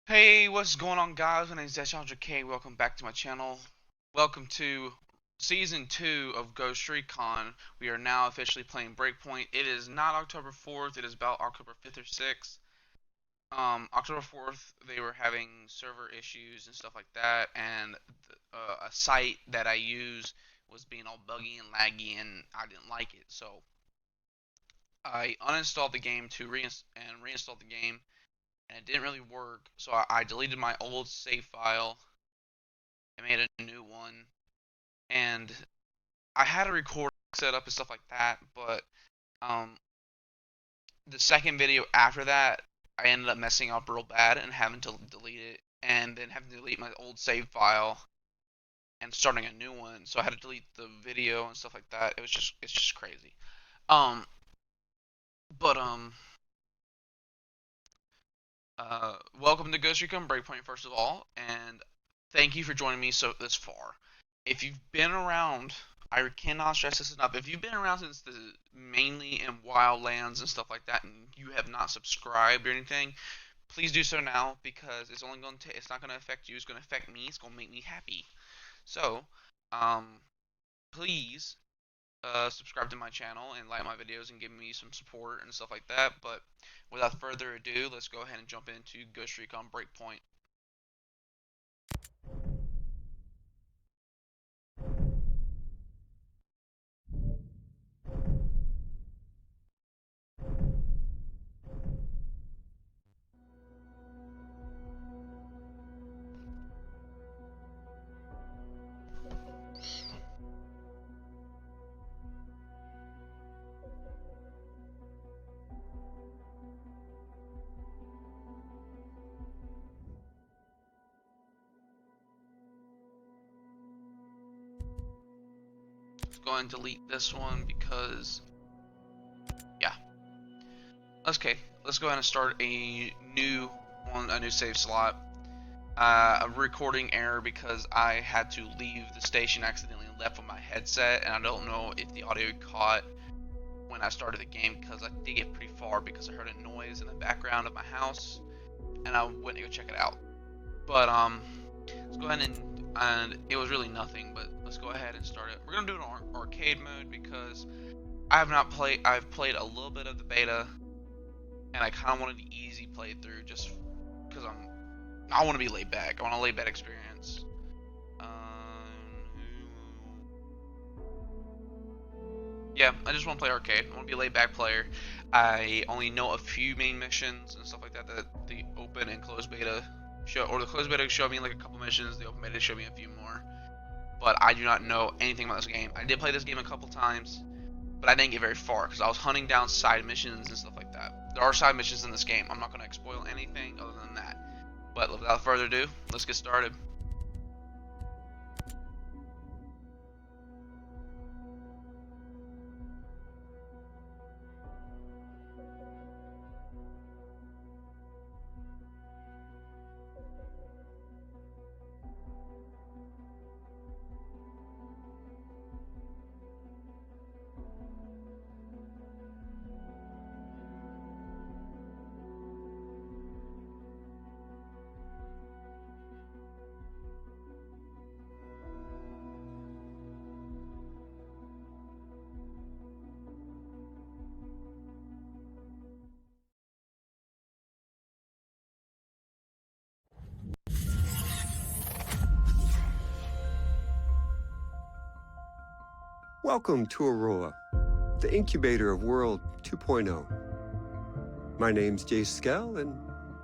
Hey, what's going on, guys? My name is K. Welcome back to my channel. Welcome to Season 2 of Ghost Recon. We are now officially playing Breakpoint. It is not October 4th, it is about October 5th or 6th. October 4th, they were having server issues and stuff like that, and a site that I use was being all buggy and laggy, and I didn't like it. So I uninstalled the game to reinstall the game, and it didn't really work. So I deleted my old save file and made a new one. And I had a recording set up and stuff like that, but um, the second video after that, I ended up messing up real bad and having to delete it, and then having to delete my old save file and starting a new one. So I had to delete the video and stuff like that. It's just crazy. Um, but welcome to Ghost Recon Breakpoint, first of all, and thank you for joining me this far. If you've been around, I cannot stress this enough. If you've been around since the mainly in Wildlands and stuff like that, and you have not subscribed or anything, please do so now, because it's not going to affect you. It's going to affect me. It's going to make me happy. So, um, please subscribe to my channel and like my videos and give me some support and stuff like that. But without further ado, let's go ahead and jump into Ghost Recon Breakpoint. Let's go ahead and delete this one because, yeah. Okay, let's go ahead and start a new save slot. A recording error because I had to leave the station accidentally and left with my headset, and I don't know if the audio caught when I started the game because I did get pretty far because I heard a noise in the background of my house, and I went to go check it out. But let's go ahead and it was really nothing. But let's go ahead and start it. We're gonna do it on arcade mode because I have not played. I've played a little bit of the beta, and I kind of wanted an easy playthrough just because I want to be laid back. I want a laid back experience. Yeah, I just want to play arcade. I want to be a laid back player. I only know a few main missions and stuff like that that the open and closed beta show, or the closed beta showed me like a couple missions. The open beta showed me a few more. But I do not know anything about this game. I did play this game a couple times, but I didn't get very far because I was hunting down side missions and stuff like that. There are side missions in this game. I'm not going to spoil anything other than that. But without further ado, let's get started. Welcome to Aurora, the incubator of World 2.0. My name's Jay Skell, and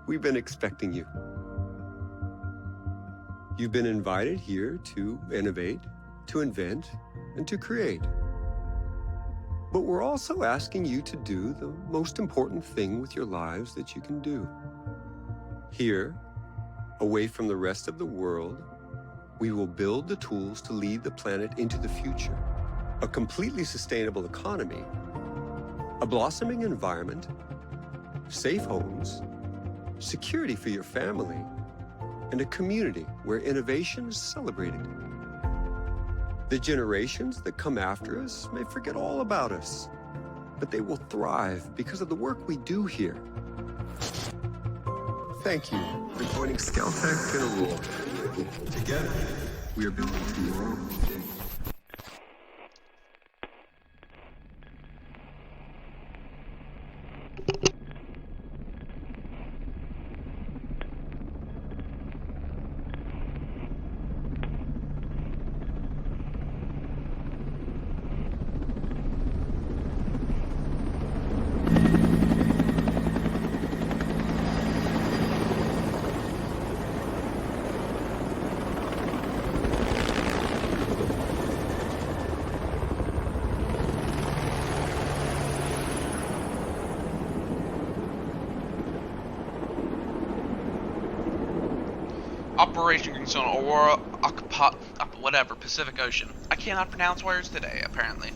we've been expecting you. You've been invited here to innovate, to invent, and to create. But we're also asking you to do the most important thing with your lives that you can do. Here, away from the rest of the world, we will build the tools to lead the planet into the future. A completely sustainable economy, a blossoming environment, safe homes, security for your family, and a community where innovation is celebrated. The generations that come after us may forget all about us, but they will thrive because of the work we do here. Thank you for joining Skeltech and Aurora. Together, we are building tomorrow. Operation Concern Aurora, whatever, Pacific Ocean. I cannot pronounce words today, apparently.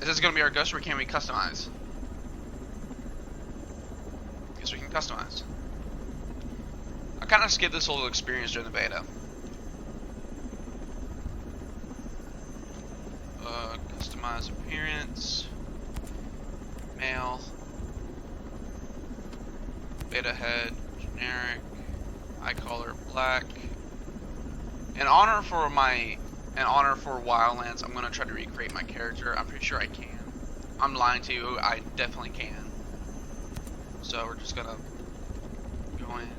Is this going to be our ghost, or can we customize? Guess we can customize. I kind of skipped this whole experience during the beta. Customize appearance. Male. Beta head. Generic. Eye color black. In honor for Wildlands, I'm gonna try to recreate my character. I'm pretty sure I can. I'm lying to you, I definitely can. So we're just gonna go in,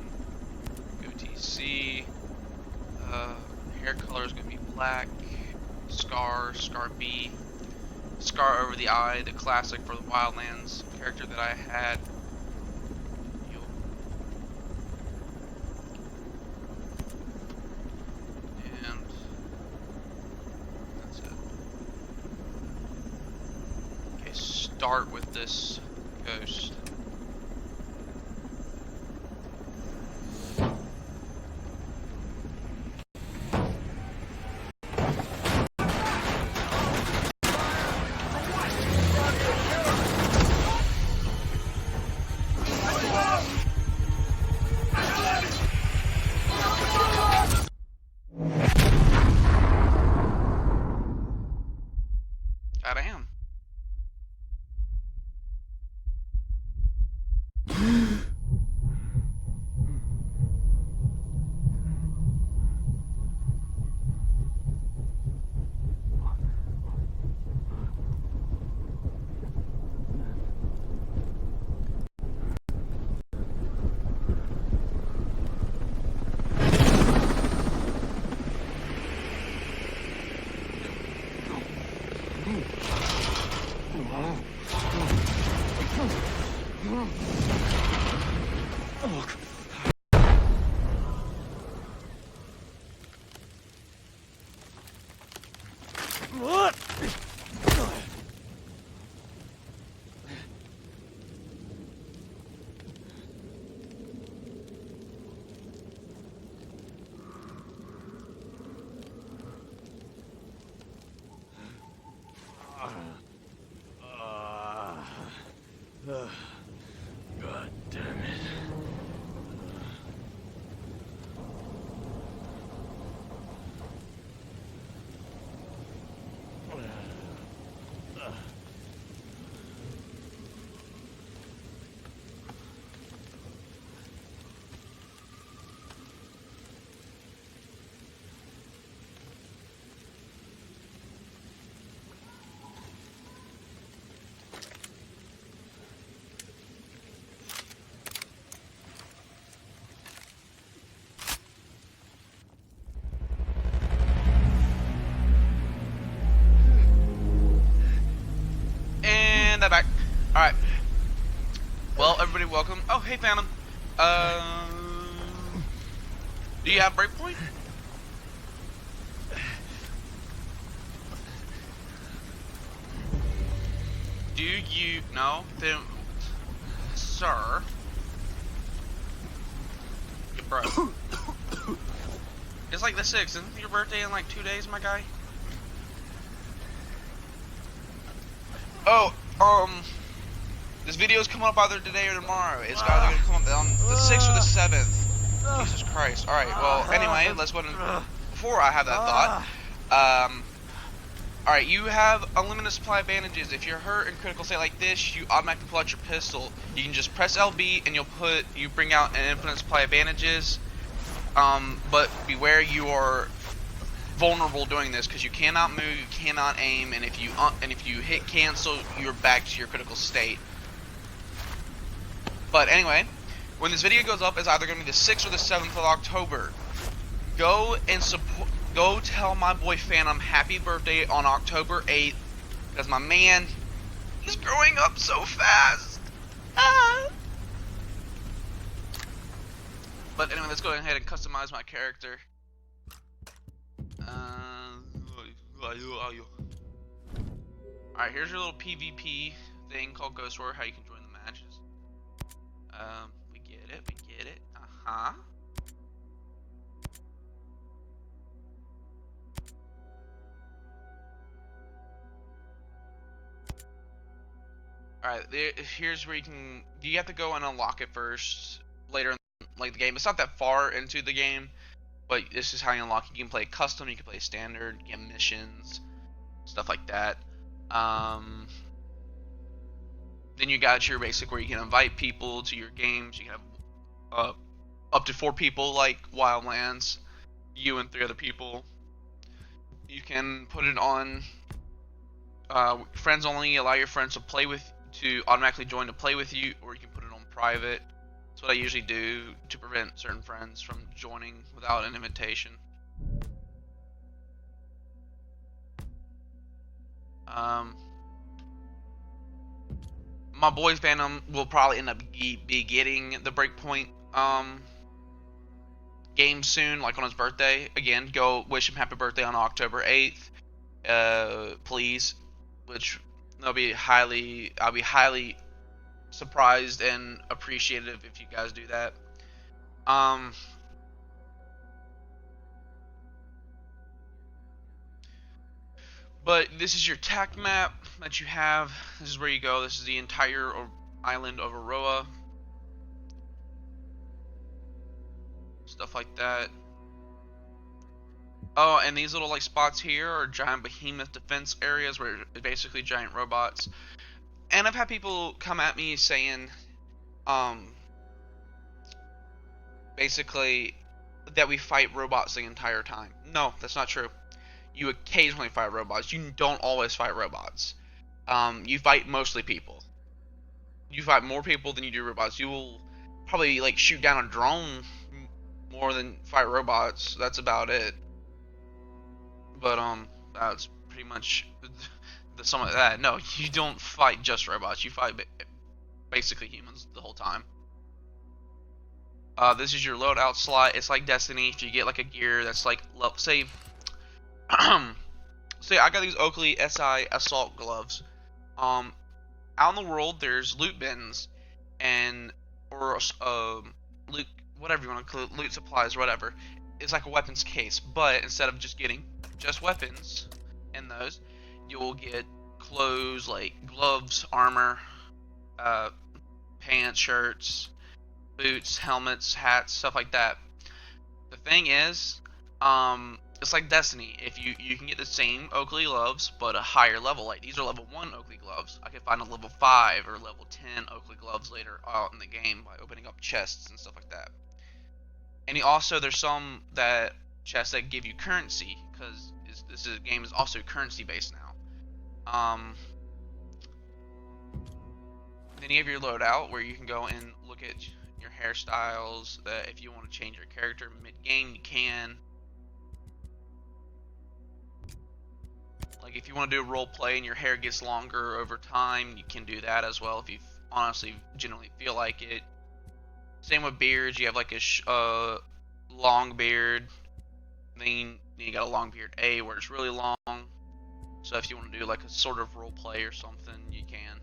go TC. Hair color is gonna be black. Scar B. Scar over the eye, the classic for the Wildlands character that I had. Start with this ghost. Out of him. What? God damn it. And that back. Alright. Well, everybody, welcome. Oh, hey, Phantom. Do you have breakpoint? Do you? No? Then, sir. Bro. It's like the 6th. Isn't your birthday in like 2 days, my guy? Oh, this video's coming up either today or tomorrow. It's either gonna come up on the 6th or the 7th. Jesus Christ. Alright, well, anyway, let's go ahead and, before I have that thought, Alright, you have unlimited supply of bandages. If you're hurt in critical state like this, you automatically pull out your pistol. You can just press LB and you bring out an infinite supply of bandages. But beware, you are vulnerable doing this because you cannot move, you cannot aim, and if you hit cancel, you're back to your critical state. But anyway, when this video goes up, it's either going to be the 6th or the 7th of October. Go tell my boy Phantom happy birthday on October 8th, because my man, he's growing up so fast. Ah. But anyway, let's go ahead and customize my character. Alright, here's your little PvP thing called Ghost War, how you can join the matches. We get it. Uh-huh. Alright, here's where you have to go and unlock it first, later in the game. It's not that far into the game, but this is how you unlock it. You can play custom, you can play standard, get missions, stuff like that. Then you got your basic where you can invite people to your games. You can have up to 4 people, like Wildlands, you and 3 other people. You can put it on friends only, allow your friends to automatically join to play with you, or you can put it on private. That's what I usually do to prevent certain friends from joining without an invitation. My boy Phantom will probably end up be getting the breakpoint game soon, like on his birthday. Again, go wish him happy birthday on October 8th, please. Which I'll be highly surprised and appreciative if you guys do that. But this is your tac map that you have. This is where you go. This is the entire island of Aroa. Stuff like that. Oh, and these little like spots here are giant behemoth defense areas where it's basically giant robots. And I've had people come at me saying, basically that we fight robots the entire time. No, that's not true. You occasionally fight robots. You don't always fight robots. You fight mostly people. You fight more people than you do robots. You will probably like shoot down a drone more than fight robots. That's about it. But that's pretty much the sum of that. No, you don't fight just robots. You fight basically humans the whole time. This is your loadout slot. It's like Destiny. If you get like a gear that's like, say, say I got these Oakley SI assault gloves. Out in the world, there's loot bins or loot, whatever you want to call it, loot supplies, whatever. It's like a weapons case, but instead of just getting just weapons in those, you'll get clothes like gloves, armor, pants, shirts, boots, helmets, hats, stuff like that. The thing is, it's like Destiny. If you can get the same Oakley gloves, but a higher level. Like these are level 1 Oakley gloves. I can find a level 5 or level 10 Oakley gloves later out in the game by opening up chests and stuff like that. And there's some chests that give you currency, because this game is also currency based now. Then you have your loadout where you can go and look at your hairstyles. If you want to change your character mid-game, you can. Like if you want to do a role play and your hair gets longer over time, you can do that as well if you honestly generally feel like it. Same with beards. You have like a long beard, then you got a long beard A where it's really long. So if you want to do like a sort of role play or something, you can.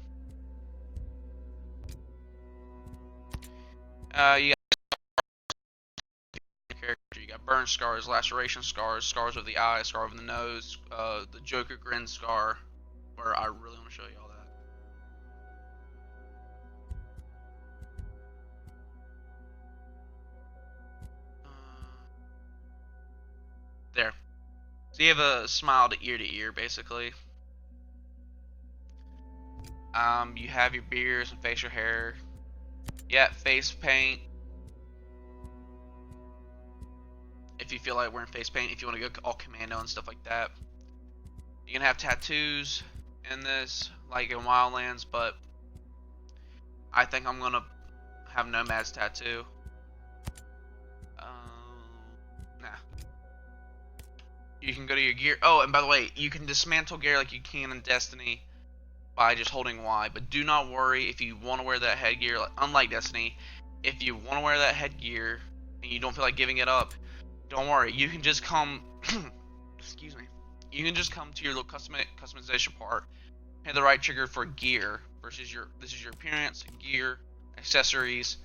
You got burn scars, laceration scars, scars over the eye, scar over the nose, the Joker grin scar, where I really want to show you all that. There. So you have a smile to ear, basically. You have your beards and facial hair. Yeah, face paint. If you feel like wearing face paint, if you want to go all commando and stuff like that. You can have tattoos in this, like in Wildlands, but I think I'm gonna have Nomad's tattoo. Nah. You can go to your gear. Oh, and by the way, you can dismantle gear like you can in Destiny by just holding Y. But do not worry if you want to wear that headgear. Like, unlike Destiny, if you want to wear that headgear and you don't feel like giving it up, don't worry. You can just come. Excuse me. You can just come to your little customization part, hit the right trigger for gear versus your. This is your appearance, gear, accessories,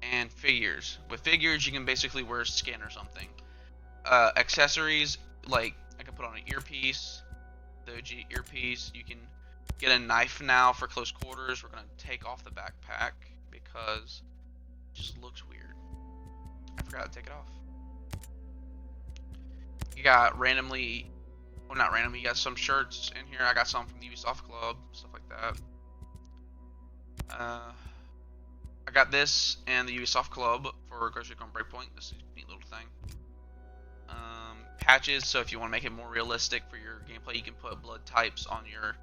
and figures. With figures, you can basically wear skin or something. Accessories, like I can put on an earpiece, the OG earpiece. You can get a knife now for close quarters. We're gonna take off the backpack because it just looks weird. I forgot to take it off. You got randomly, well not randomly, you got some shirts in here. I got some from the Ubisoft Club, stuff like that. I got this and the Ubisoft Club for Ghost Recon Breakpoint. This is a neat little thing. Patches, so if you want to make it more realistic for your gameplay, you can put blood types on your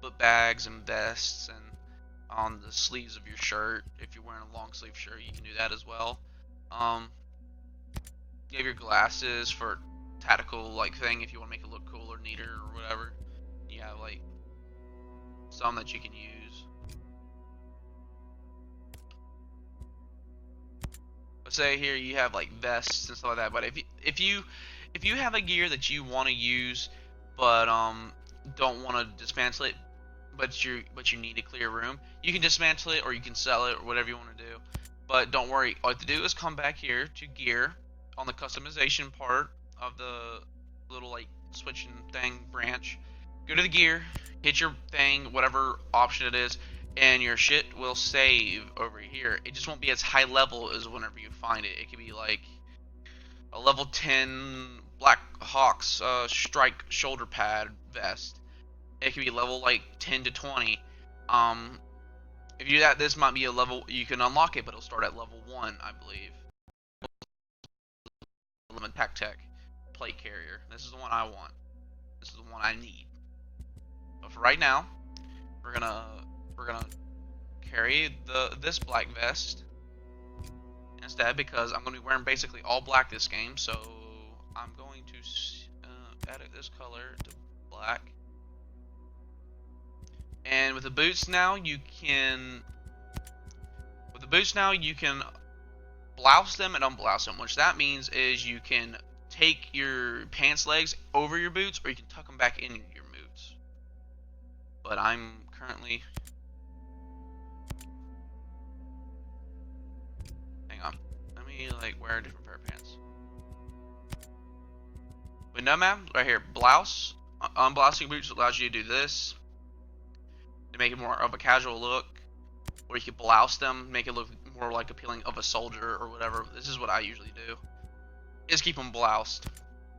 book bags and vests and on the sleeves of your shirt. If you're wearing a long sleeve shirt, you can do that as well. You have your glasses for tactical like thing if you want to make it look cool or neater or whatever. You have like some that you can use. Let's say here you have like vests and stuff like that. But if you have a gear that you want to use but don't want to dismantle it, but you need to clear room, you can dismantle it or you can sell it or whatever you want to do. But don't worry, all you have to do is come back here to gear on the customization part of the little like switching thing branch. Go to the gear, hit your thing, whatever option it is, and your shit will save over here. It just won't be as high level as whenever you find it. It could be like a level 10 Black Hawk's strike shoulder pad vest. It could be level like 10 to 20. If you do that, this might be a level you can unlock it, but it'll start at level 1, I believe. Limit Tech plate carrier. This is the one I want. This is the one I need. But for right now, we're gonna carry this black vest instead because I'm gonna be wearing basically all black this game. So I'm going to edit this color to black. And with the boots now, you can blouse them and unblouse them, which that means is you can take your pants legs over your boots or you can tuck them back in your boots. But I'm currently, hang on, let me like wear a different pair of pants. But no, ma'am, right here, blouse, unblousing boots allows you to do this to make it more of a casual look, or you can blouse them, make it look more like appealing of a soldier or whatever. This is what I usually do, is keep them bloused.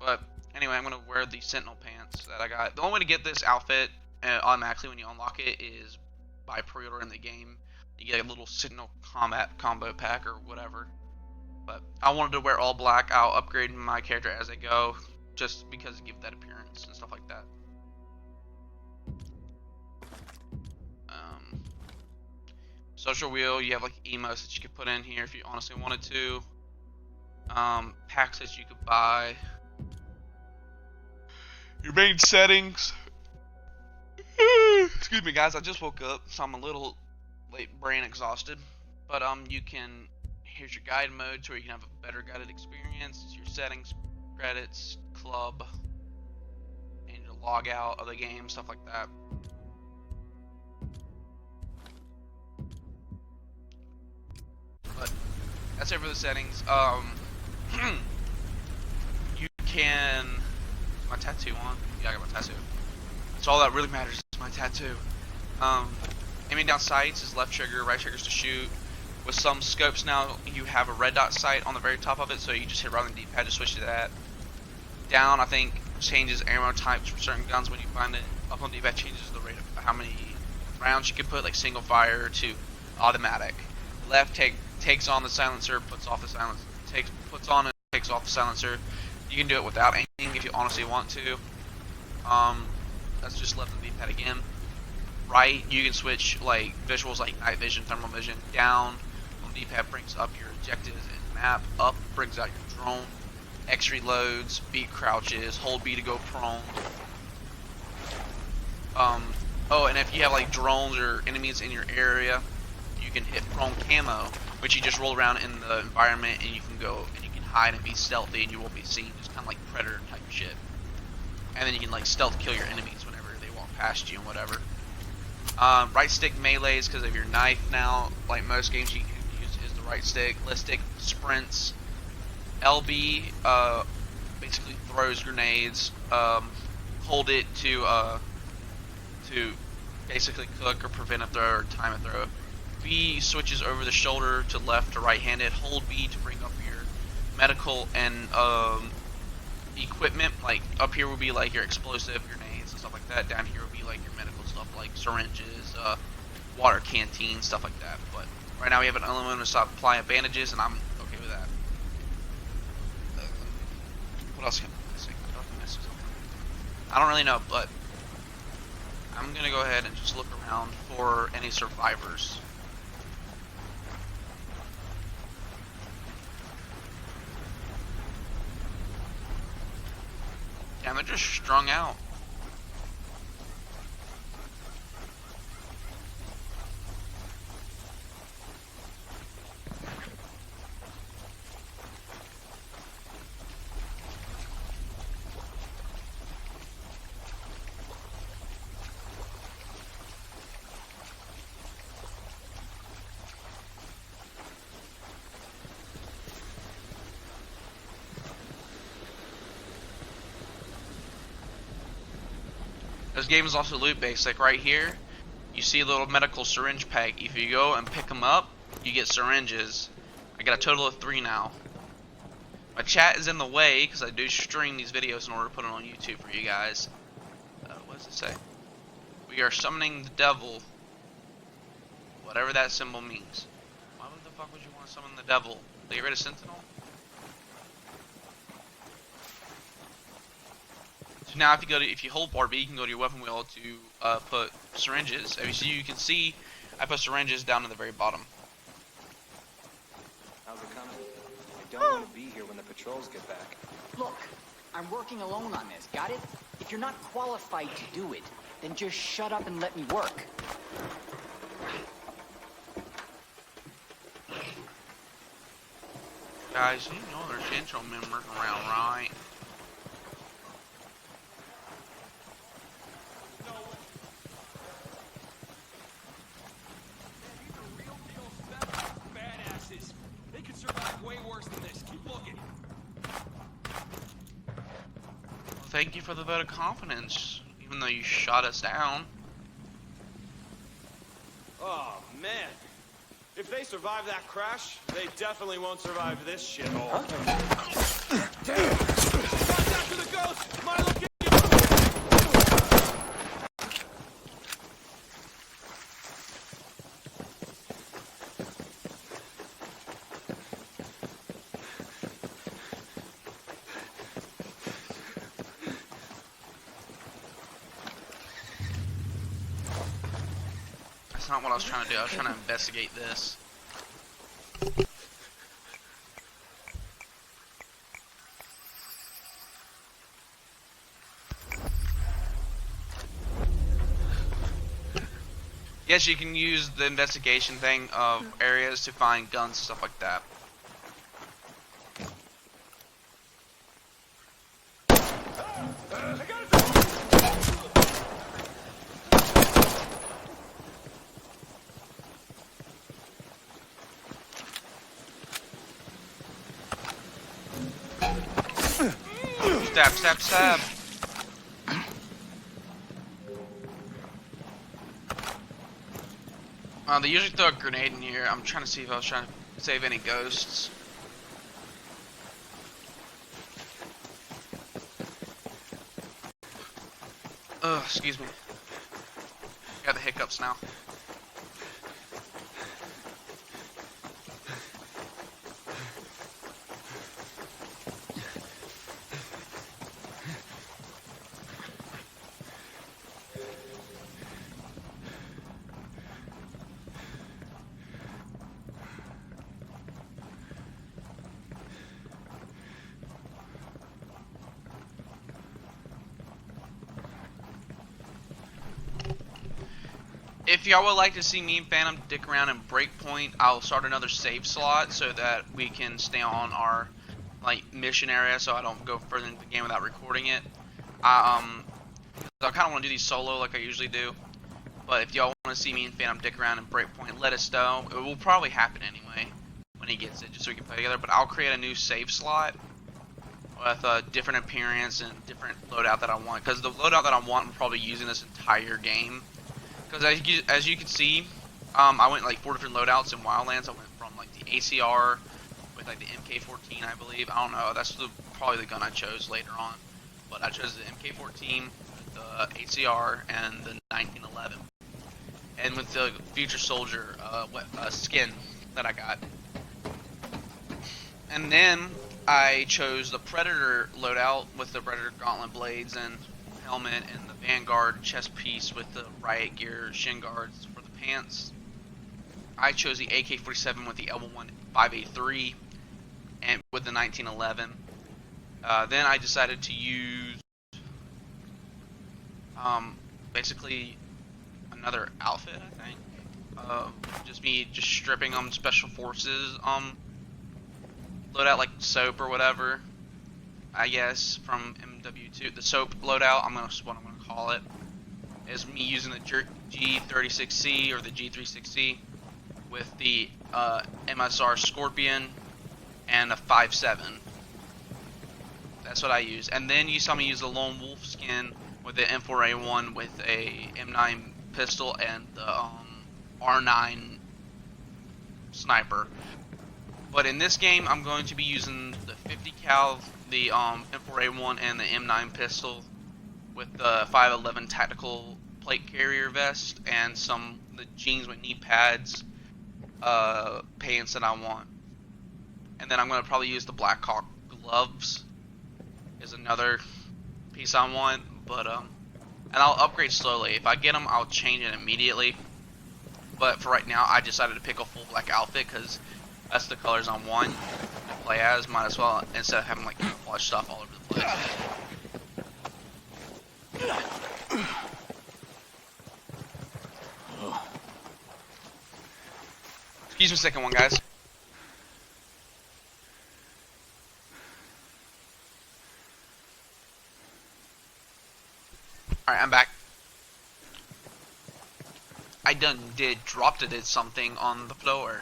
But anyway, I'm gonna wear the Sentinel pants that I got. The only way to get this outfit automatically when you unlock it is by pre-order in the game. You get a little Sentinel combat combo pack or whatever. But I wanted to wear all black. I'll upgrade my character as I go, just because it gives that appearance and stuff like that. Social wheel, you have like emotes that you could put in here if you honestly wanted to. Packs that you could buy. Your main settings. Excuse me guys, I just woke up, so I'm a little late brain exhausted. But you can, here's your guide mode, so you can have a better guided experience. Your settings, credits, club, and your log out of the game, stuff like that. But that's it for the settings. You can, my tattoo on. Yeah, I got my tattoo. That's all that really matters is my tattoo. Aiming down sights is left trigger, right trigger is to shoot. With some scopes now, you have a red dot sight on the very top of it, so you just hit right on the D-pad to switch to that. Down, I think changes ammo types for certain guns when you find it. Up on D-pad changes the rate of how many rounds you can put, like single fire to automatic. Left takes on the silencer, puts off the silencer, puts on and takes off the silencer. You can do it without aiming if you honestly want to. That's just left on the D-pad again. Right, you can switch like visuals like night vision, thermal vision. Down on the D-pad brings up your objectives and map. Up brings out your drone. X reloads, B crouches, hold B to go prone. Oh, and if you have like drones or enemies in your area, you can hit prone camo, which you just roll around in the environment and you can go and you can hide and be stealthy and you won't be seen. Just kind of like Predator type shit. And then you can like stealth kill your enemies whenever they walk past you and whatever. Right stick melees because of your knife now. Like most games you can use is the right stick. Left stick sprints. LB basically throws grenades. Hold it to basically cook or prevent a throw or time a throw. B switches over the shoulder to left to right-handed. Hold B to bring up your medical and equipment. Like up here would be like your explosive grenades and stuff like that. Down here would be like your medical stuff like syringes, water canteen, stuff like that. But right now we have an unlimited supply of bandages, and I'm okay with that. What else can I miss? I don't really know, but I'm gonna go ahead and just look around for any survivors. Damn, they're just strung out. This game is also loot based. Like right here, you see a little medical syringe pack. If you go and pick them up, you get syringes. I got a total of 3 now. My chat is in the way because I do stream these videos in order to put it on YouTube for you guys. What does it say? We are summoning the devil. Whatever that symbol means. Why the fuck would you want to summon the devil? They get rid of Sentinel? So now if you hold bar B, you can go to your weapon wheel to put syringes. As you can see, I put syringes down to the very bottom. How's it coming? I don't want to be here when the patrols get back. Look, I'm working alone on this, got it? If you're not qualified to do it, then just shut up and let me work. Guys, you know there's Central members around, right? They could survive way worse than this. Keep looking. Well, thank you for the vote of confidence, even though you shot us down. Oh, man. If they survive that crash, they definitely won't survive this shithole. Damn! Contact with the ghost! My location! That's not what I was trying to do. I was trying to investigate this. Yes, you can use the investigation thing of areas to find guns and stuff like that. Stab, stab, stab. They usually throw a grenade in here. I'm trying to see if I was trying to save any ghosts. Ugh, excuse me. Got the hiccups now. If y'all would like to see me and Phantom dick around in breakpoint, I'll start another save slot so that we can stay on our like mission area, so I don't go further into the game without recording it. I kind of want to do these solo like I usually do, but if y'all want to see me and Phantom dick around in breakpoint, let us know. It will probably happen anyway when he gets it, just so we can play together. But I'll create a new save slot with a different appearance and different loadout that I want, because the loadout that I want, I'm probably using this entire game. Because as you can see, I went like 4 different loadouts in Wildlands. I went from like the ACR with like the MK14, I believe. I don't know. That's probably the gun I chose later on. But I chose the MK14, the ACR, and the 1911. And with the Future Soldier skin that I got. And then I chose the Predator loadout with the Predator Gauntlet blades and helmet, and the Vanguard chest piece with the riot gear shin guards for the pants. I chose the AK-47 with the L1 5A3 and with the 1911. Then I decided to use basically another outfit, I think. Just stripping them special forces loadout, like soap or whatever, I guess, from MW2. The soap loadout, what I'm gonna call it, is me using the G36C or the G36C with the MSR Scorpion and a 5.7. That's what I use. And then you saw me use the Lone Wolf skin with the M4A1 with a M9 pistol and the R9 sniper. But in this game, I'm going to be using the 50 cal, the M4A1, and the M9 pistol with the 511 tactical plate carrier vest and the jeans with knee pads, pants that I want. And then I'm going to probably use the Black Hawk gloves is another piece I want. But and I'll upgrade slowly. If I get them, I'll change it immediately. But for right now, I decided to pick a full black outfit because that's the colors I want to play as. Might as well, instead of having like camouflage stuff all over the place. Excuse me a second, guys. Alright, I'm back. I dropped something on the floor.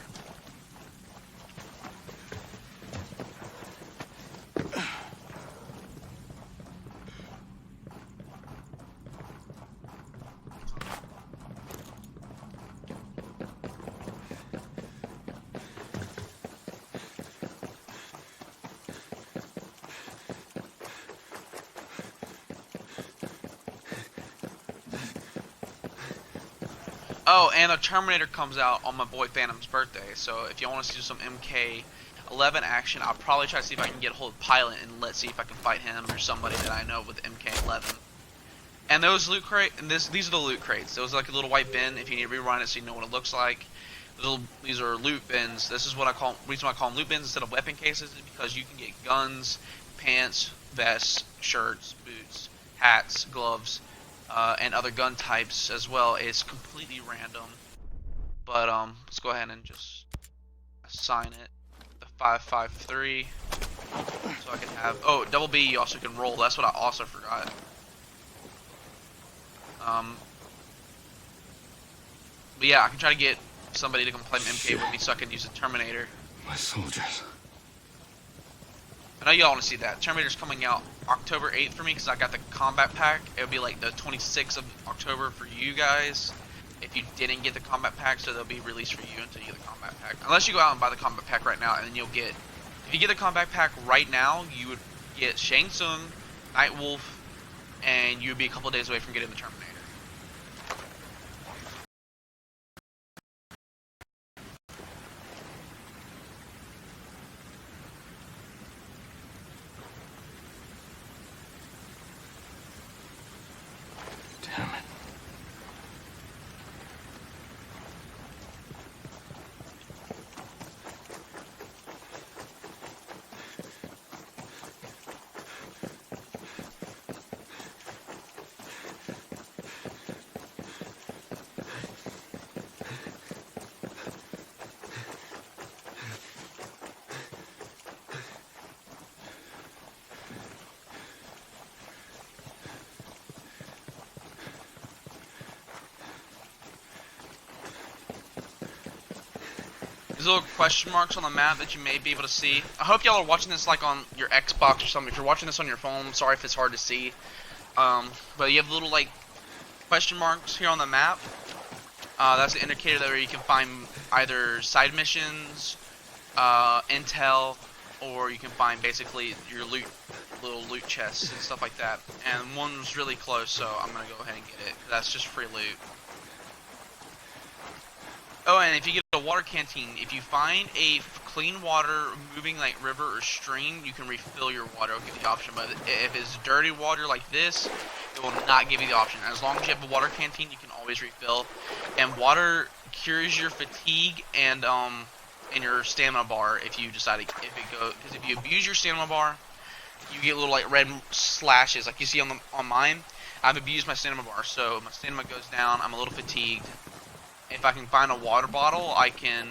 Oh, and a Terminator comes out on my boy Phantom's birthday, so if you want us to do some MK11 action, I'll probably try to see if I can get a hold of Pilot and let's see if I can fight him or somebody that I know with MK11. And those loot crates, these are the loot crates. Those are like a little white bin if you need to rerun it so you know what it looks like. These are loot bins. This is what reason why I call them loot bins instead of weapon cases is because you can get guns, pants, vests, shirts, boots, hats, gloves, and other gun types as well. It's completely random, but let's go ahead and just assign it the 553 so I can have double B. You also can roll. That's what I also forgot. But yeah, I can try to get somebody to come play MK with me so I can use the Terminator. My soldiers. I know y'all want to see that. Terminator's coming out October 8th for me because I got the combat pack. It'll be like the 26th of October for you guys if you didn't get the combat pack, so they'll be released for you until you get the combat pack. Unless you go out and buy the combat pack right now, and then you'll get... If you get the combat pack right now, you would get Shang Tsung, Night Wolf, and you'd be a couple days away from getting the Terminator. Damn it. These little question marks on the map that you may be able to see. I hope y'all are watching this like on your Xbox or something. If you're watching this on your phone, I'm sorry if it's hard to see. But you have little like question marks here on the map. That's an indicator that where you can find either side missions, intel, or you can find basically your loot, little loot chests and stuff like that. And one's really close, so I'm gonna go ahead and get it. That's just free loot. Oh, and if you get a water canteen, if you find a clean water moving like river or stream, you can refill your water. It'll give you the option. But if it's dirty water like this, it will not give you the option. As long as you have a water canteen, you can always refill. And water cures your fatigue and your stamina bar if you decide because if you abuse your stamina bar, you get little like red slashes like you see on mine. I've abused my stamina bar, so my stamina goes down. I'm a little fatigued. If I can find a water bottle, I can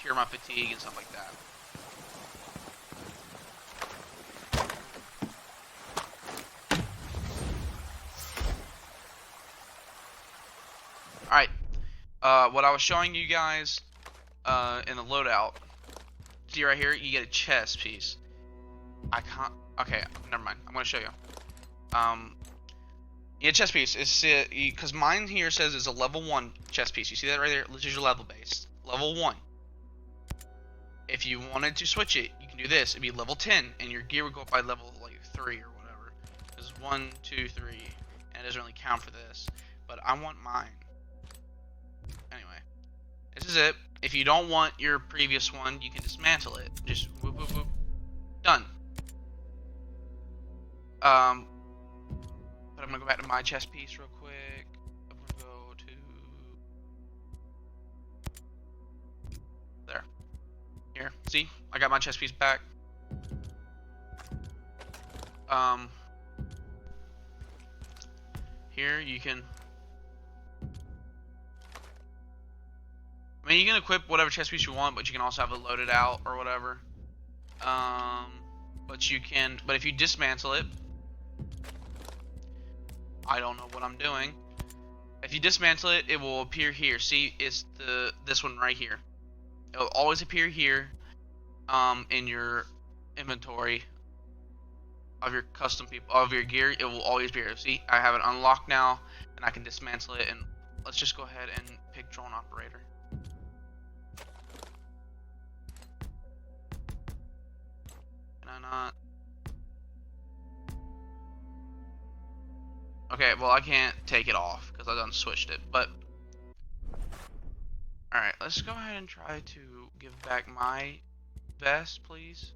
cure my fatigue and stuff like that. Alright, what I was showing you guys in the loadout, see right here, you get a chest piece. I can't, okay, never mind, I'm going to show you. Yeah, chest piece is because mine here says it's a level 1 chest piece. You see that right there? This is your level base. Level 1. If you wanted to switch it, you can do this. It'd be level 10, and your gear would go up by level like 3 or whatever. This is 1, 2, 3, and it doesn't really count for this. But I want mine. Anyway, this is it. If you don't want your previous one, you can dismantle it. Just whoop whoop whoop. Done. But I'm gonna go back to my chest piece real quick. I'm gonna go to there. Here, see? I got my chest piece back. Here you can. I mean, you can equip whatever chest piece you want, but you can also have it loaded out or whatever. But you can. But if you dismantle it. I don't know what I'm doing. If you dismantle it, it will appear here. See, it's this one right here. It will always appear here, in your inventory of your custom people of your gear. It will always be here. See, I have it unlocked now, and I can dismantle it. And let's just go ahead and pick drone operator. Can I not? Okay, well I can't take it off because I done switched it, but alright, let's go ahead and try to give back my vest, please.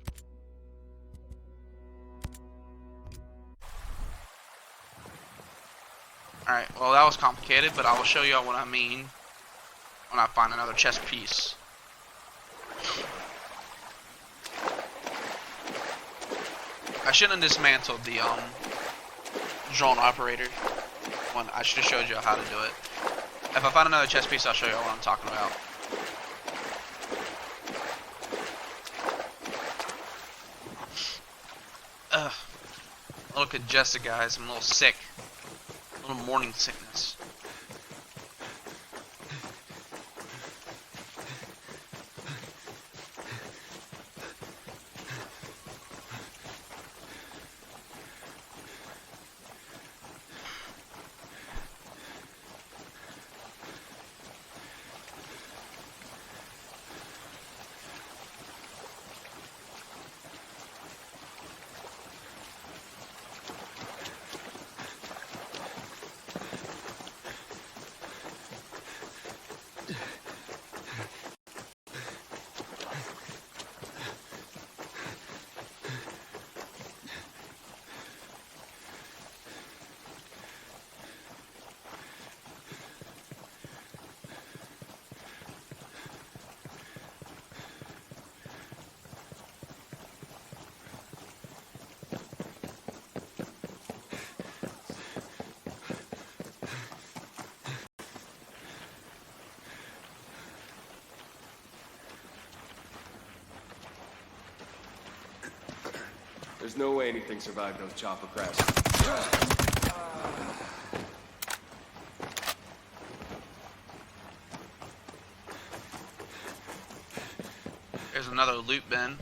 Alright, well that was complicated, but I will show y'all what I mean when I find another chest piece. I shouldn't have dismantled the drone operator one. I should have showed you how to do it. If I find another chest piece, I'll show you what I'm talking about. Ugh. A little congested, guys. I'm a little sick. A little morning sickness. There's no way anything survived those chopper crashes. There's another loot bin.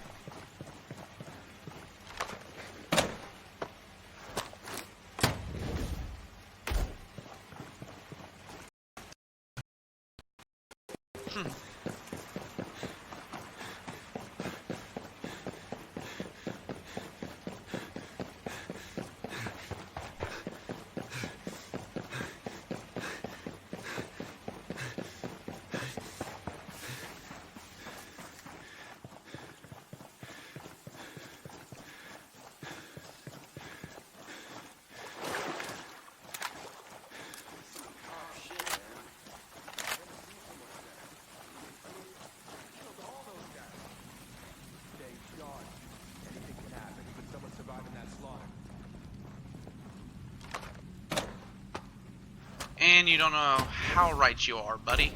And you don't know how right you are, buddy.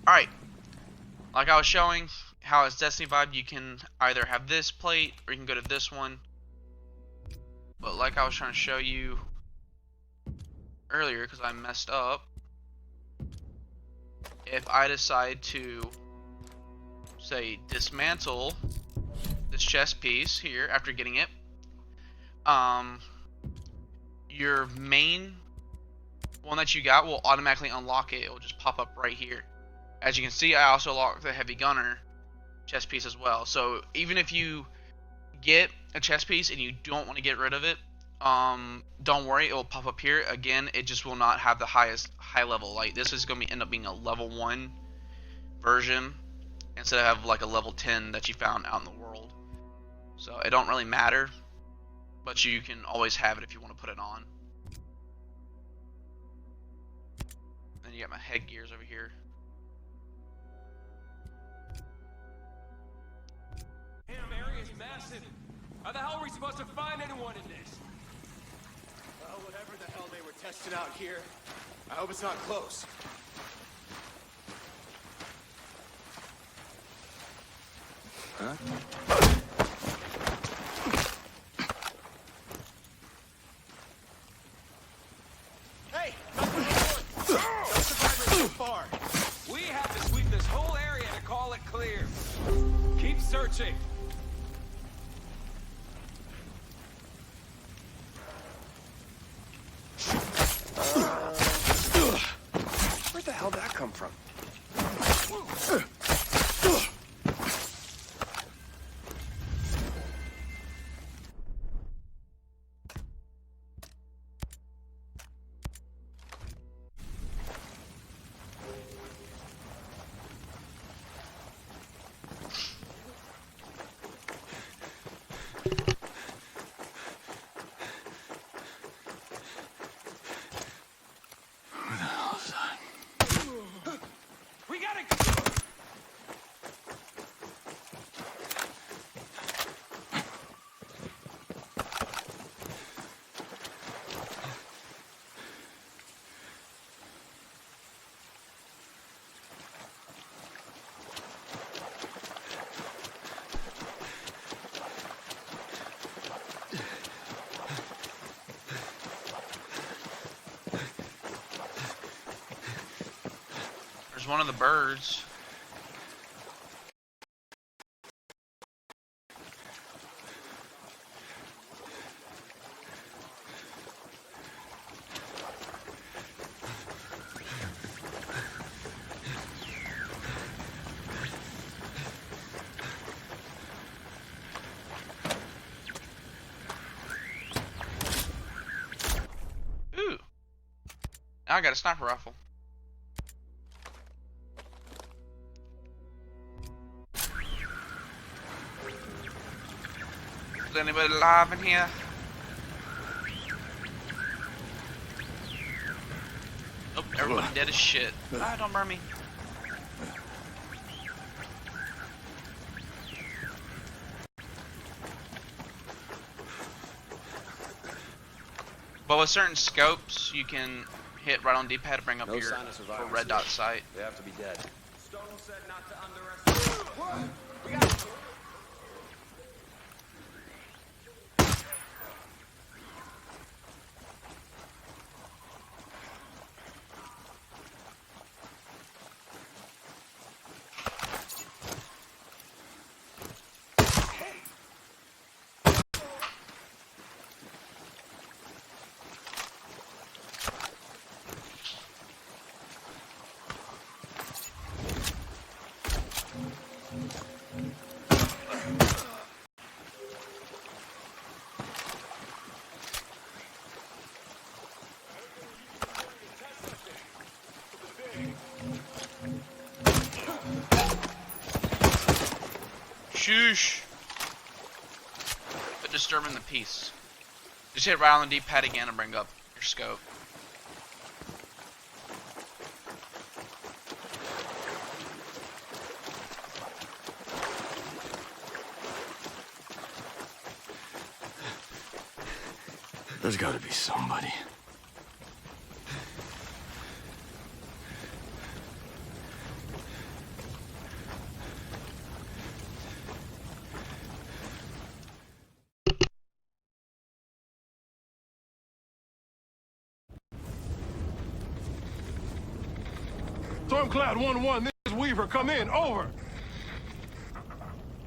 Alright. Like I was showing, how it's Destiny vibe, you can either have this plate, or you can go to this one. But like I was trying to show you earlier, because I messed up, if I decide to, say, dismantle this chest piece here after getting it, your main one that you got will automatically unlock it. It will just pop up right here. As you can see, I also locked the heavy gunner chest piece as well. So even if you get a chest piece and you don't want to get rid of it, don't worry, it will pop up here. Again, it just will not have the high level. Like, this is going to end up being a level 1 version instead of like a level 10 that you found out in the world. So it don't really matter, but you can always have it if you want to put it on. Then you got my headgears over here. Damn area's massive. How the hell are we supposed to find anyone in this? Well, whatever the hell they were testing out here, I hope it's not close. Huh? Hey, no survivors so far. We have to sweep this whole area to call it clear. Keep searching. Where'd the hell that come from? We gotta. There's one of the birds. Ooh. Now I got a sniper rifle. Is anybody alive in here? Nope, everybody dead as shit. Ah, don't burn me. But with certain scopes, you can hit right on D-pad to bring up No your sign of survivors red dot sight. They have to be dead. Stone said not to underestimate. We got. Shush. But disturbing the peace. Just hit right on the D-pad again and bring up your scope. There's gotta be somebody. Stormcloud 1-1, this is Weaver, come in, over.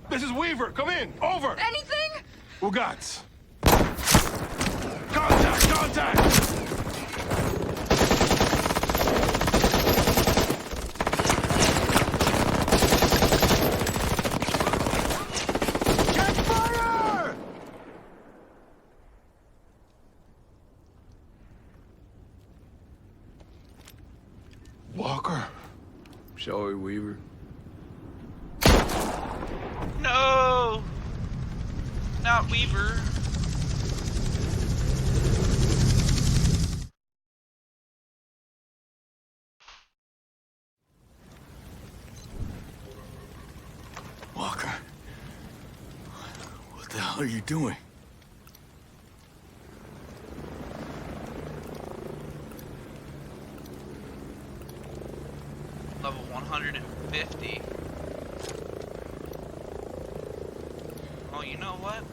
This is Weaver, come in, over. Anything? Ugats. Contact, contact! Check fire! Walker. Sorry, Weaver. No! Not Weaver. Walker. What the hell are you doing? Level 150. Oh, you know what?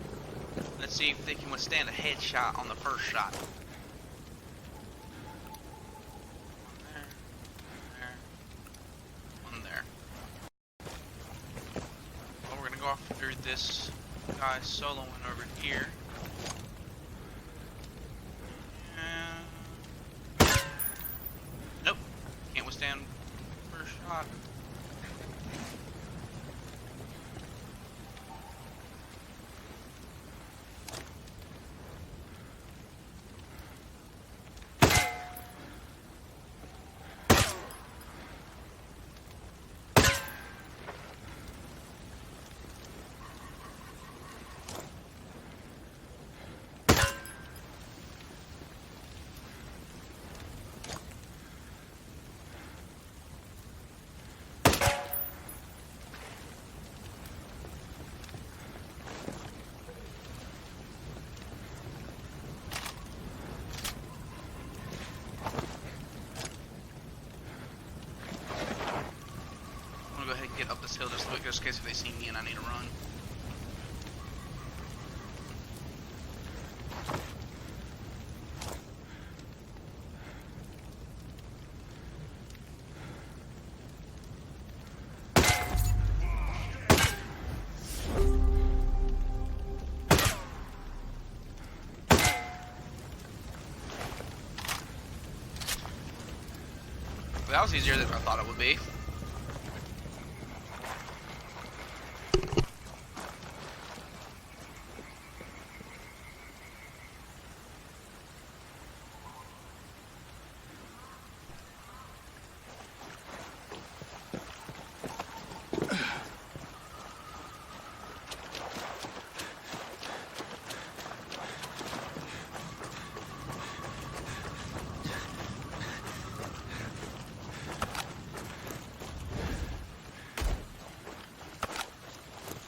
Let's see if they can withstand a headshot on the first shot. One there. Well, we're gonna go after this guy soloing over here. And... Nope. Can't withstand first shot. Go ahead and get up this hill just quick, just in case if they see me and I need to run. Well, that was easier than I thought it would be.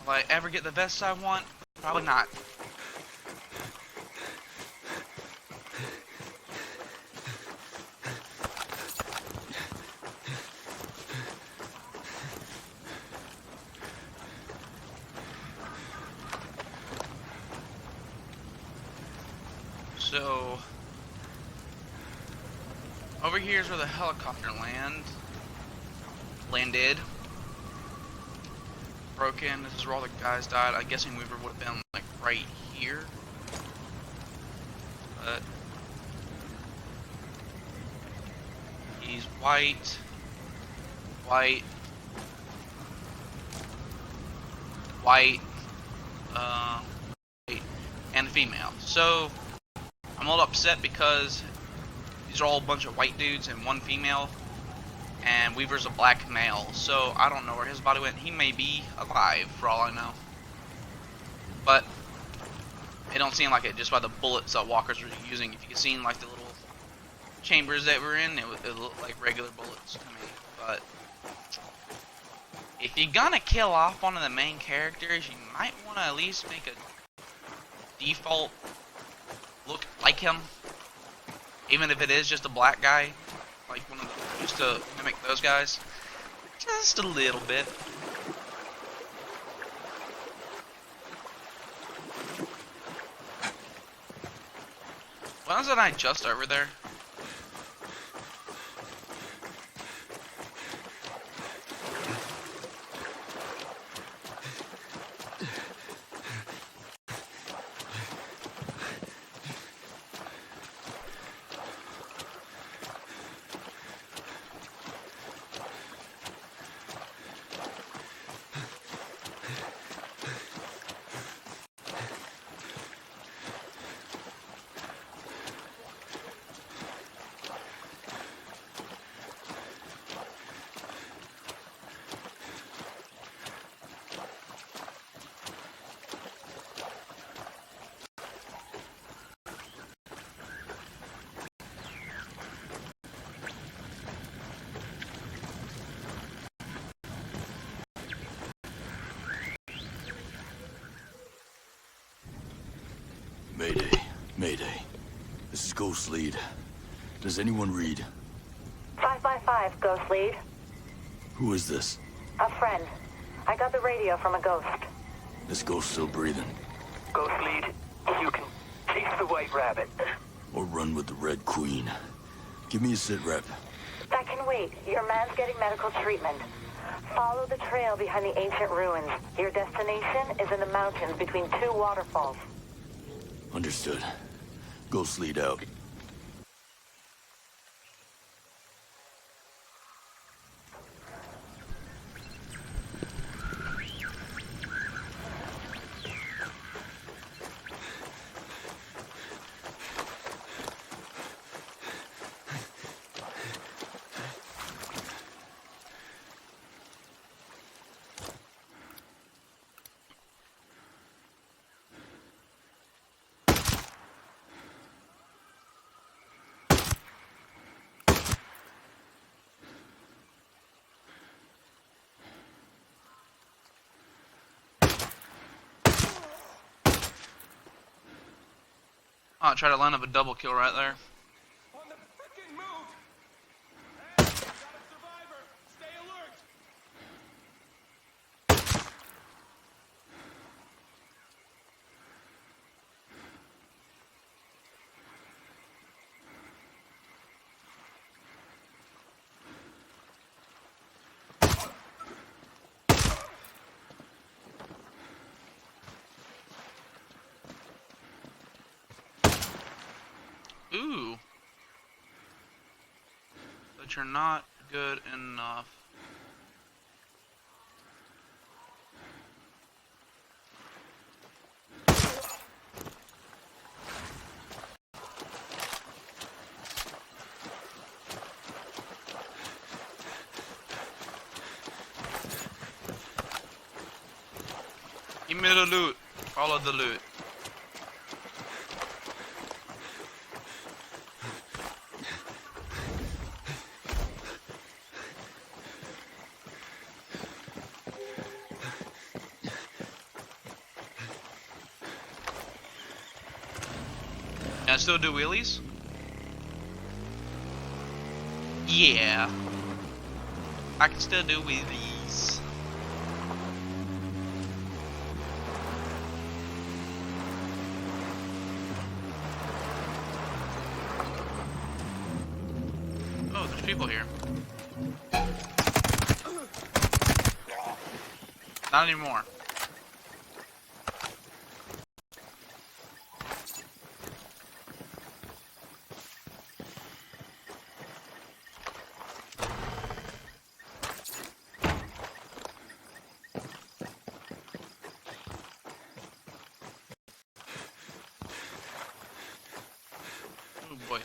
Will I ever get the vest I want? Probably not. So, over here is where the helicopter landed. Broken. This is where all the guys died. I'm guessing Weaver would have been like right here. But he's white, white, white, and female. So I'm a little upset because these are all a bunch of white dudes and one female. And Weaver's a black male, so I don't know where his body went. He may be alive, for all I know. but it don't seem like it just by the bullets that walkers were using. If you could see like the little chambers that we're in, it looked like regular bullets to me. But if you're gonna kill off one of the main characters, you might want to at least make a default look like him, even if it is just a black guy, like one of the, just to mimic those guys, just a little bit. Wasn't I just over there? Mayday. Mayday. This is Ghost Lead. Does anyone read? 555, Ghost Lead. Who is this? A friend. I got the radio from a ghost. This ghost still breathing. Ghost Lead, you can chase the White Rabbit. Or run with the Red Queen. Give me a sit rep. That can wait. Your man's getting medical treatment. Follow the trail behind the ancient ruins. Your destination is in the mountains between two waterfalls. Understood. Ghost Lead out. Oh, try to line up a double kill right there. On the frickin' move! Hey, got a survivor! Stay alert! Ooh. But you're not good enough. Give me the loot. All of the loot. Can I still do wheelies? Yeah. I can still do wheelies. Oh, there's people here. Not anymore. Oh boy.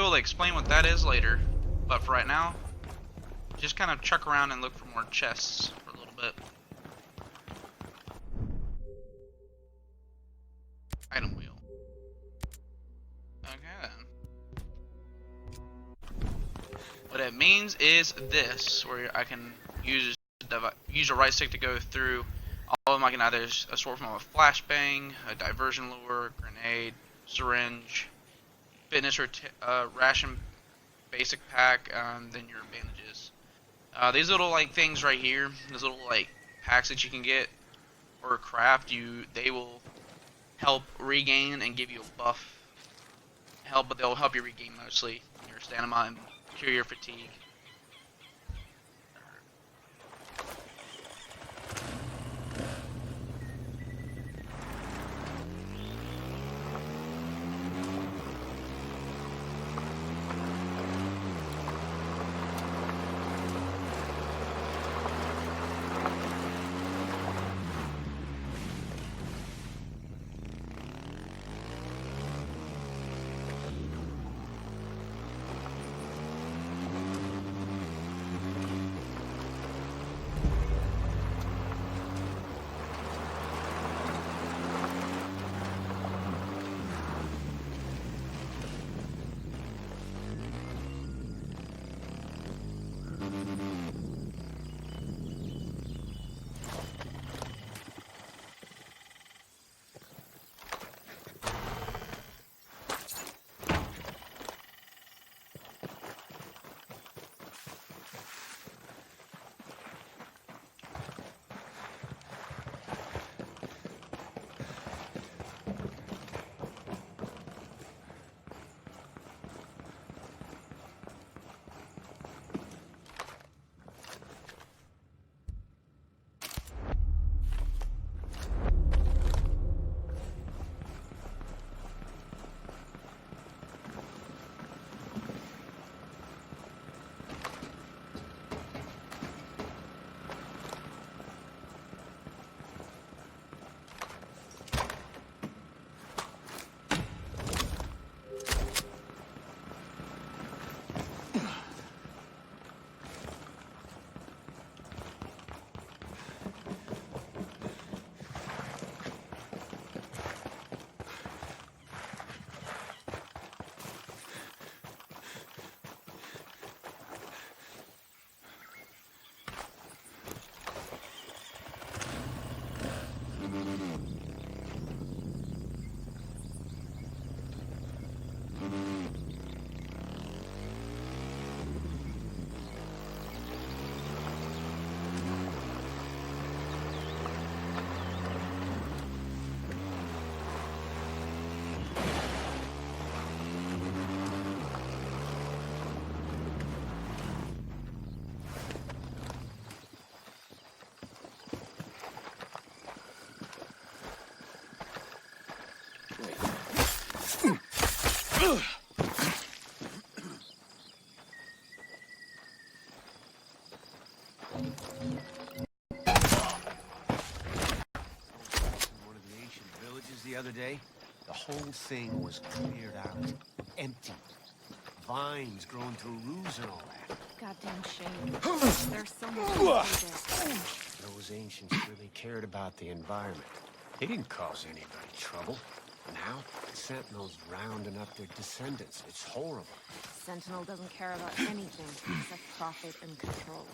able to explain what that is later, but for right now, just kind of chuck around and look for more chests for a little bit. Item wheel. Okay then. What it means is this, where I can use a right stick to go through all of them. I can either sort from a flashbang, a diversion lure, grenade, syringe, fitness ration basic pack, then your bandages. These little like things right here, these little like packs that you can get or craft, they will help regain and give you a buff help, but they'll help you regain mostly your stamina and cure your fatigue. The other day, the whole thing was cleared out. Empty. Vines growing through roofs and all that. Goddamn shame. There's so much there. Those ancients really cared about the environment. They didn't cause anybody trouble. Now, the Sentinel's rounding up their descendants. It's horrible. Sentinel doesn't care about anything except profit and control.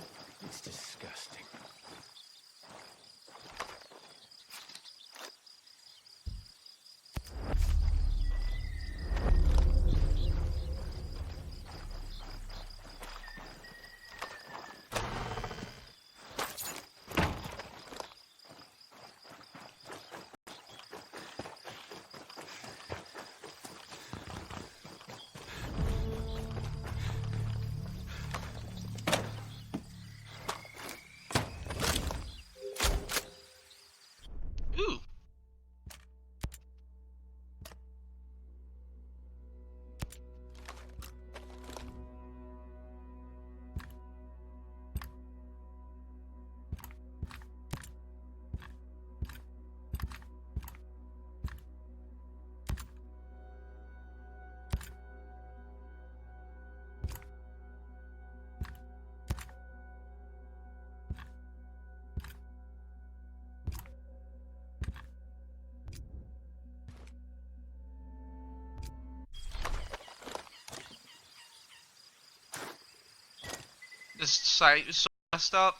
It's disgusting. This site is so messed up.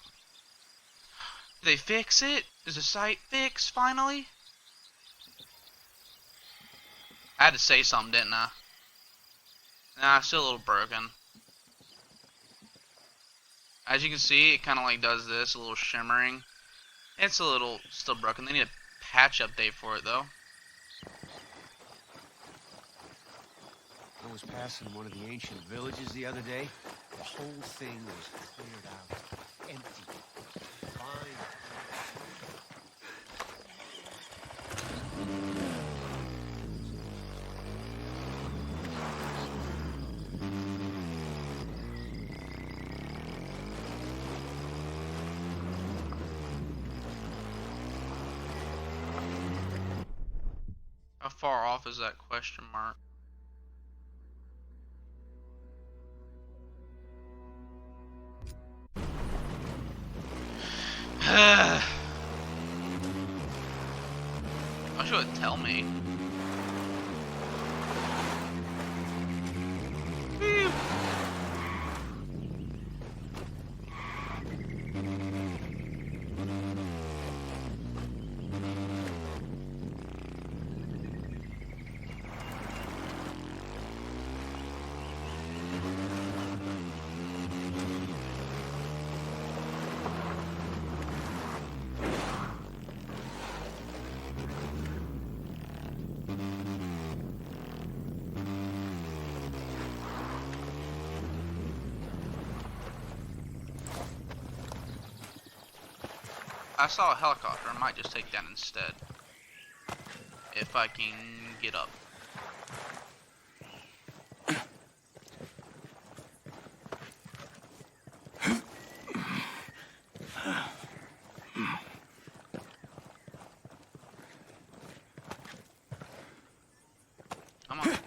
Did they fix it? Is the site fixed finally? I had to say something, didn't I? Nah, it's still a little broken. As you can see, it kind of like does this, a little shimmering. It's a little still broken. They need a patch update for it though. I was passing one of the ancient villages the other day. The whole thing was cleared out. Empty. Fine. How far off is that question mark? I wish it would tell me. Whew. I saw a helicopter. I might just take that instead. If I can get up. Come on.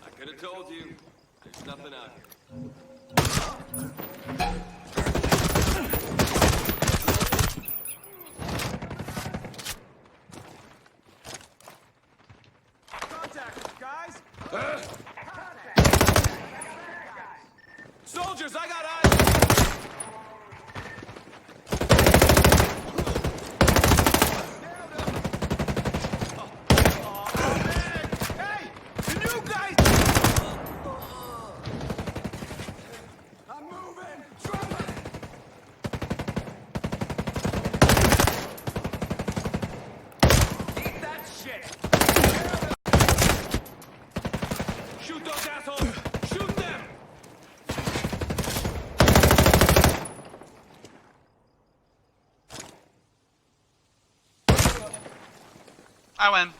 I could have told you. There's nothing out here. Contact, guys! Soldiers, I got eyes! Shoot those assholes! Shoot them! I win.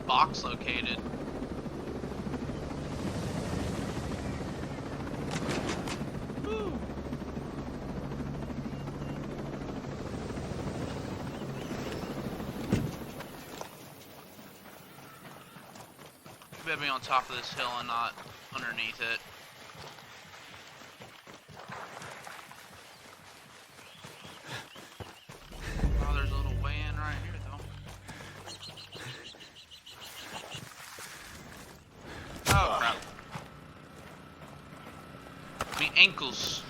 box located? Woo. You better be on top of this hill and not underneath it. Oh, there's a little way in right here, though. Oh, crap. My ankles.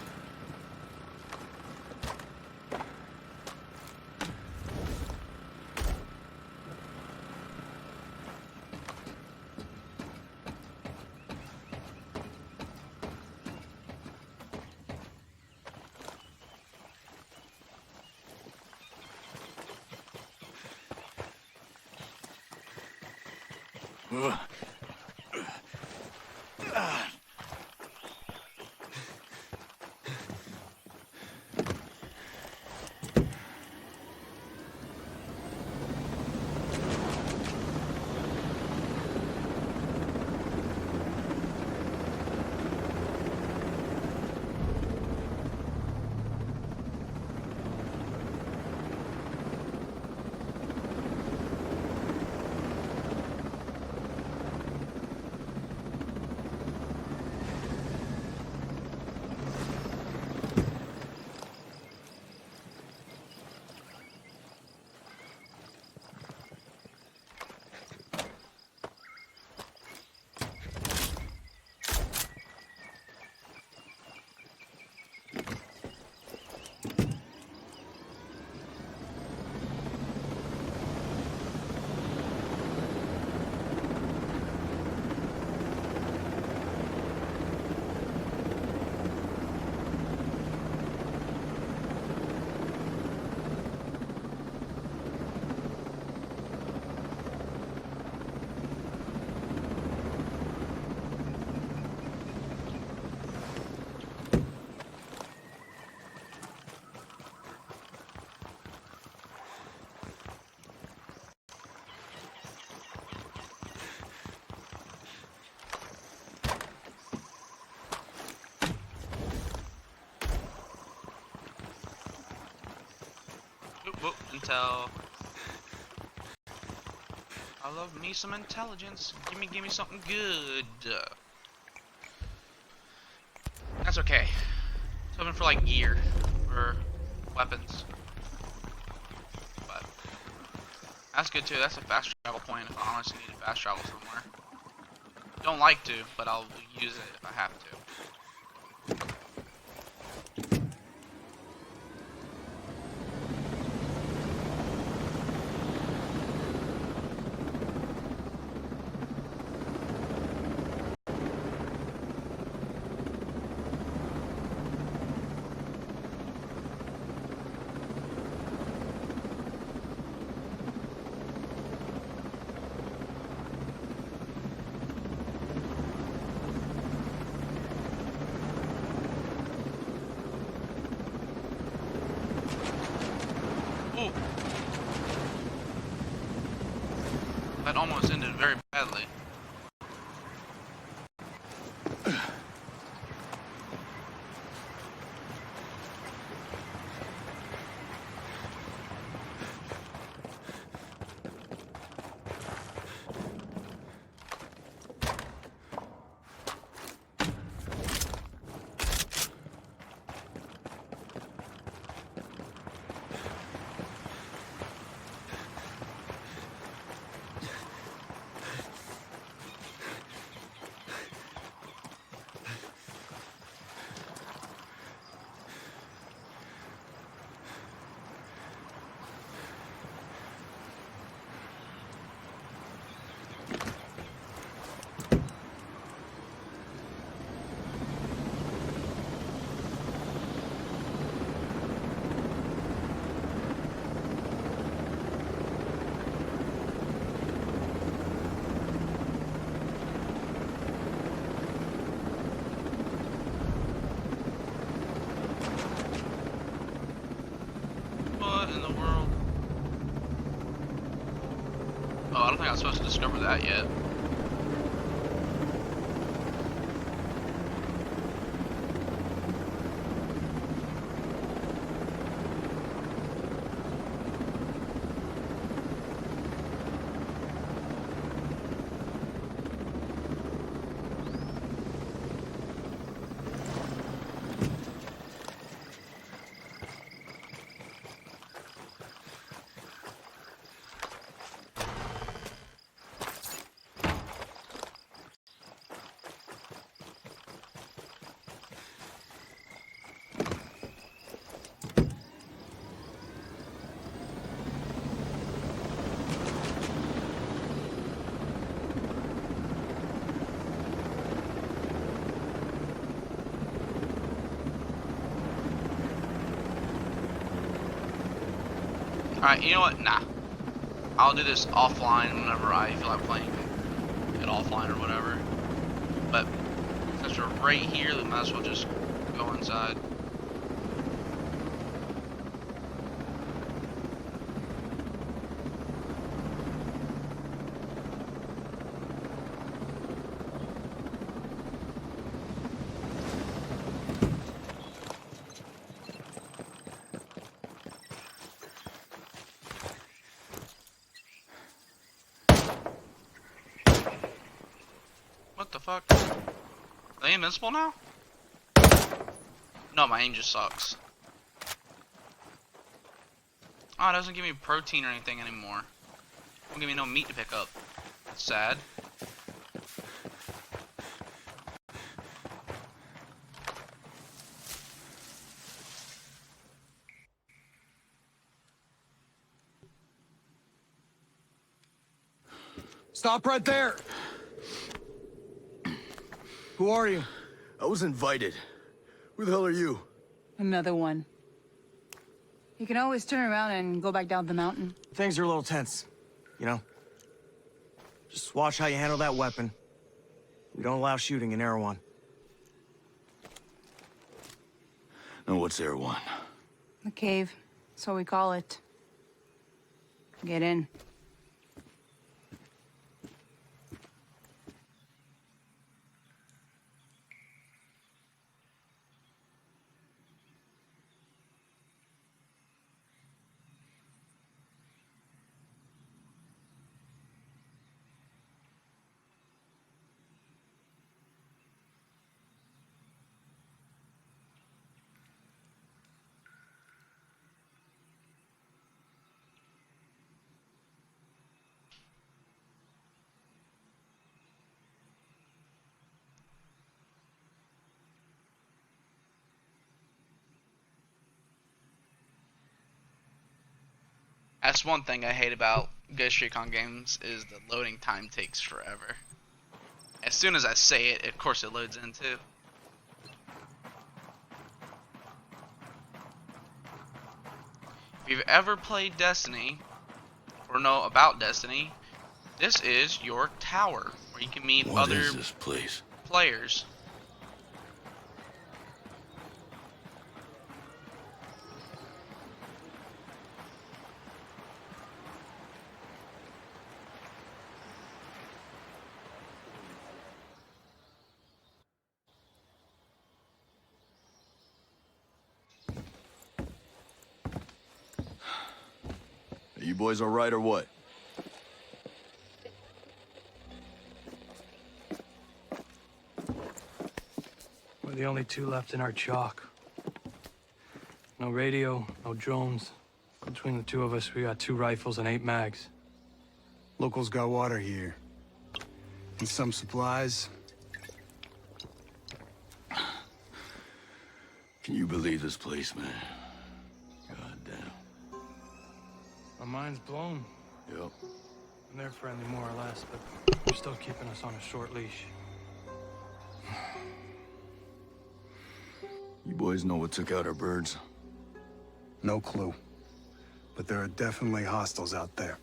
Whoop, whoop, intel. I love me some intelligence. Gimme something good. That's okay. It's hoping for like gear or weapons. But that's good too. That's a fast travel point if I honestly need to fast travel somewhere. Don't like to, but I'll use it if I have to. Ooh. That almost ended very badly. don't think I'm supposed to discover that yet. Alright, you know what? Nah. I'll do this offline whenever I feel like playing it offline or whatever. But since we're right here, we might as well just go inside. What the fuck? Are they invincible now? No, my aim just sucks. Oh, it doesn't give me protein or anything anymore. It don't give me no meat to pick up. That's sad. Stop right there! Who are you? I was invited. Who the hell are you? Another one. You can always turn around and go back down the mountain. Things are a little tense, you know? Just watch how you handle that weapon. We don't allow shooting in Erewhon. Now what's Erewhon? The cave. That's what we call it. Get in. That's one thing I hate about Ghost Recon games is the loading time takes forever. As soon as I say it, of course it loads in too. If you've ever played Destiny, or know about Destiny, this is your tower, where you can meet What other is this place? players. Are you boys alright or what? We're the only two left in our chalk. No radio, no drones. Between the two of us, we got 2 rifles and 8 mags. Locals got water here. And some supplies. Can you believe this place, man? God damn. My mind's blown. Yep. And they're friendly more or less, but they're still keeping us on a short leash. You boys know what took out our birds? No clue. But there are definitely hostiles out there.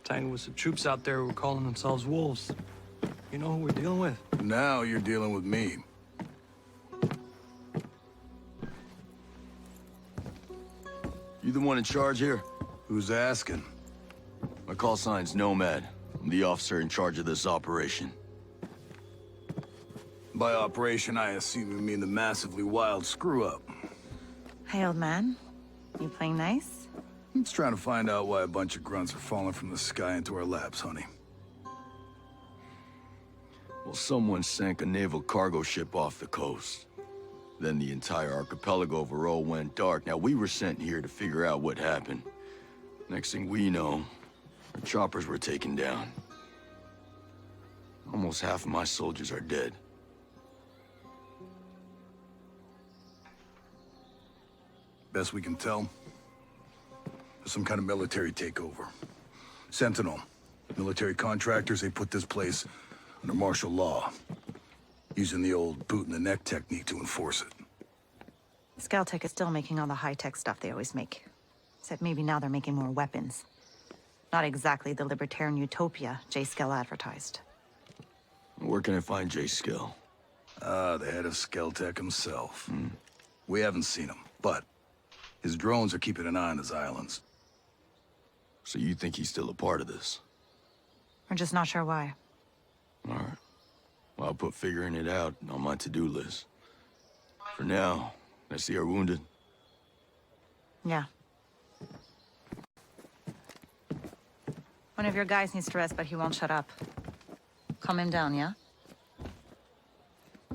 Tangled with some troops out there who were calling themselves wolves. You know who we're dealing with? Now you're dealing with me. You the one in charge here? Who's asking? My call sign's Nomad. I'm the officer in charge of this operation. By operation, I assume you mean the massively wild screw-up. Hey, old man. You playing nice? I'm just trying to find out why a bunch of grunts are falling from the sky into our laps, honey. Well, someone sank a naval cargo ship off the coast. Then the entire archipelago of Varol went dark. Now, we were sent here to figure out what happened. Next thing we know, our choppers were taken down. Almost half of my soldiers are dead. Best we can tell, there's some kind of military takeover. Sentinel, military contractors, they put this place under martial law, using the old boot-in-the-neck technique to enforce it. Skeltech is still making all the high-tech stuff they always make. Except maybe now they're making more weapons. Not exactly the libertarian utopia J. Skell advertised. Where can I find J. Skell? The head of Skeltech himself. We haven't seen him, but his drones are keeping an eye on his islands. So you think he's still a part of this? We're just not sure why. All right. Well, I'll put figuring it out on my to-do list. For now, I see our wounded. Yeah. One of your guys needs to rest, but he won't shut up. Calm him down, yeah?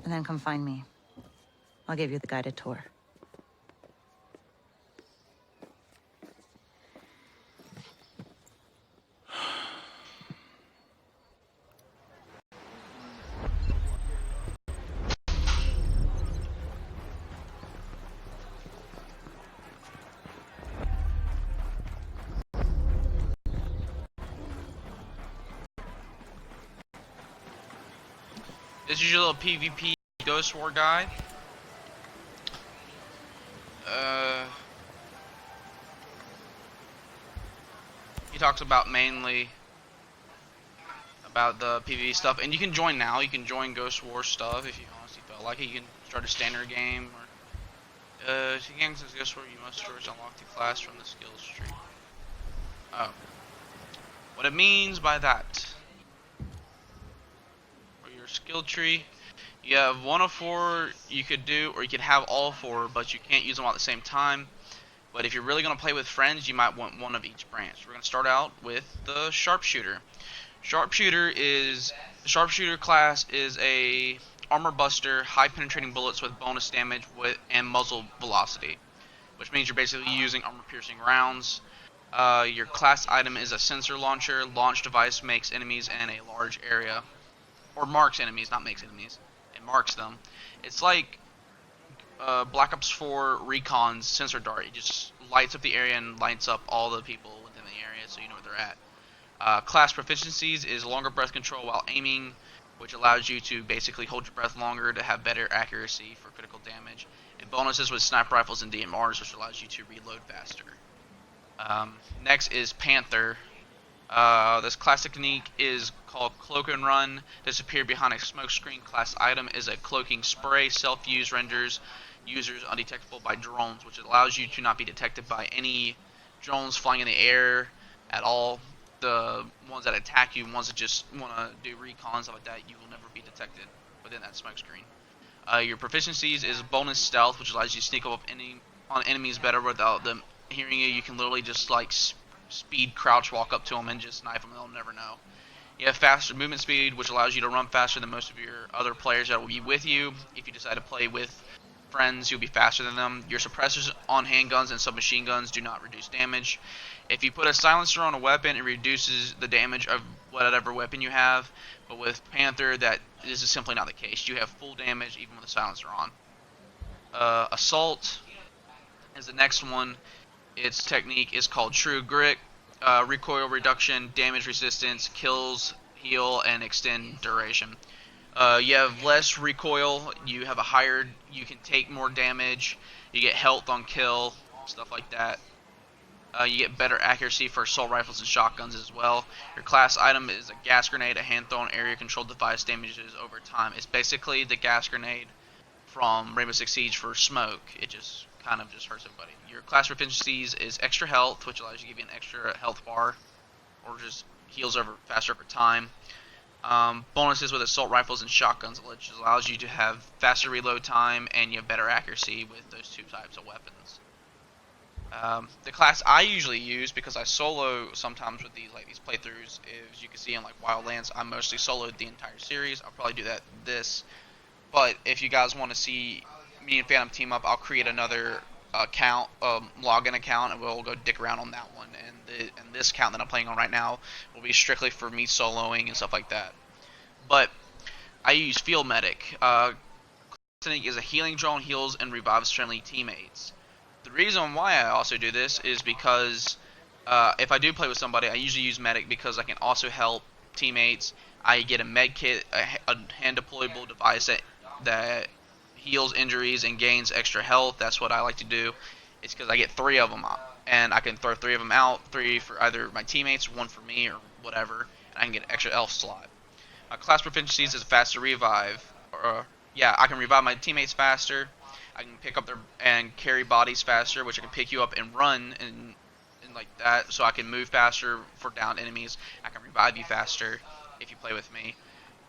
And then come find me. I'll give you the guided tour. This is your little PvP Ghost War guide. He talks about mainly about the PvP stuff, and you can join now. You can join Ghost War stuff if you honestly feel like it. You can start a standard game, or to gain access to Ghost War, you must first unlock the class from the skills tree. Oh, what it means by that? Your skill tree, you have one of 4 you could do, or you could have all 4, but you can't use them all at the same time. But if you're really going to play with friends, you might want one of each branch. We're going to start out with the sharpshooter. The sharpshooter class is a armor buster, high penetrating bullets with bonus damage and muzzle velocity, which means you're basically using armor piercing rounds. Your class item is a sensor launcher. Launch device makes enemies in a large area. Or marks enemies, not makes enemies. It marks them. It's like Black Ops 4 Recon's sensor dart. It just lights up the area and lights up all the people within the area so you know where they're at. Class proficiencies is longer breath control while aiming, which allows you to basically hold your breath longer to have better accuracy for critical damage. And bonuses with sniper rifles and DMRs, which allows you to reload faster. Next is Panther. This class technique is called Cloak and Run. Disappear behind a smoke screen. Class item is a cloaking spray. Self-use renders users undetectable by drones, which allows you to not be detected by any drones flying in the air at all. The ones that attack you, ones that just want to do recon, stuff like that, you will never be detected within that smoke screen. Your proficiencies is bonus stealth, which allows you to sneak up on enemies better without them hearing you. You can literally just like speed crouch walk up to them and just knife them, they'll never know. You have faster movement speed, which allows you to run faster than most of your other players that will be with you. If you decide to play with friends, you'll be faster than them. Your suppressors on handguns and submachine guns do not reduce damage. If you put a silencer on a weapon, it reduces the damage of whatever weapon you have. But with Panther, this is simply not the case. You have full damage even with a silencer on. Assault is the next one. Its technique is called True Grit. Recoil reduction, damage resistance, kills, heal, and extend duration. You have less recoil, you can take more damage, you get health on kill, stuff like that. You get better accuracy for assault rifles and shotguns as well. Your class item is a gas grenade, a hand-thrown area controlled device, damages over time. It's basically the gas grenade from Rainbow Six Siege for smoke. It just kind of just hurts everybody. Your class proficiencies is extra health, which allows you to give you an extra health bar. or just heals faster over time. Bonuses with assault rifles and shotguns, which allows you to have faster reload time and you have better accuracy with those two types of weapons. The class I usually use, because I solo sometimes with these playthroughs, as you can see in like Wildlands, I mostly soloed the entire series. I'll probably do that this, but if you guys want to see me and Phantom team up, I'll create another account, login account, and we'll go dick around on that one. And this account that I'm playing on right now will be strictly for me soloing and stuff like that. But I use Field Medic. Is a healing drone, heals and revives friendly teammates. The reason why I also do this is because if I do play with somebody, I usually use Medic because I can also help teammates. I get a med kit, a hand deployable device that heals injuries and gains extra health. That's what I like to do. It's because I get 3 of them, and I can throw 3 of them out, 3 for either my teammates, 1 for me, or whatever, and I can get an extra elf slot. My class proficiencies is a faster revive. I can revive my teammates faster. I can pick up and carry bodies faster, which I can pick you up and run and like that, so I can move faster for downed enemies. I can revive you faster if you play with me.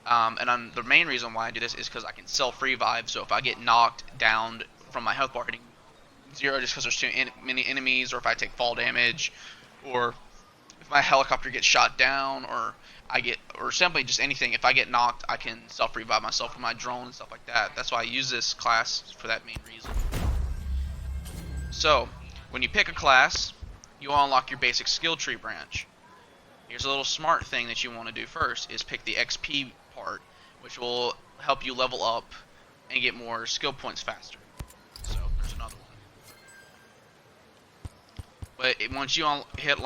The main reason why I do this is because I can self-revive, so if I get knocked down from my health bar hitting 0 just because there's too many enemies, or if I take fall damage, or if my helicopter gets shot down, or simply just anything, if I get knocked, I can self-revive myself with my drone and stuff like that. That's why I use this class for that main reason. So, when you pick a class, you unlock your basic skill tree branch. Here's a little smart thing that you want to do first, is pick the XP part, which will help you level up and get more skill points faster. So, there's another one. But once you hit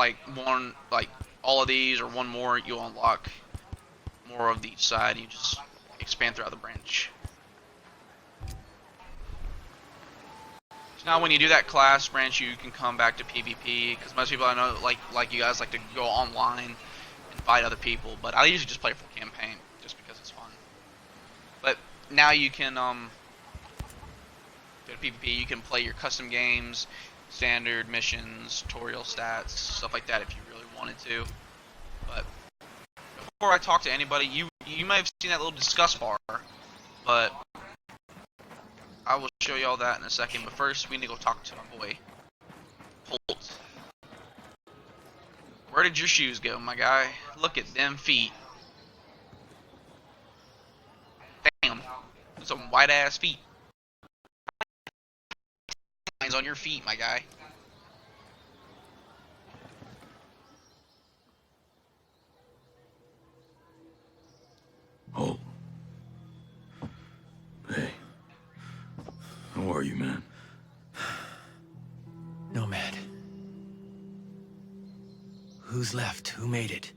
all of these or one more, you'll unlock more of each side. You just expand throughout the branch. So now when you do that class branch, you can come back to PvP, because most people I know like you guys like to go online and fight other people, but I usually just play full campaign just because it's fun. But now you can go to PvP, you can play your custom games, standard missions, tutorial stats, stuff like that if you really wanted to. But before I talk to anybody, you might have seen that little discuss bar, but I will show you all that in a second. But first, we need to go talk to my boy, Holt. Where did your shoes go, my guy? Look at them feet. Damn, some white ass feet. Lines on your feet, my guy. Oh. Hey. How are you, man? Nomad. Who's left? Who made it?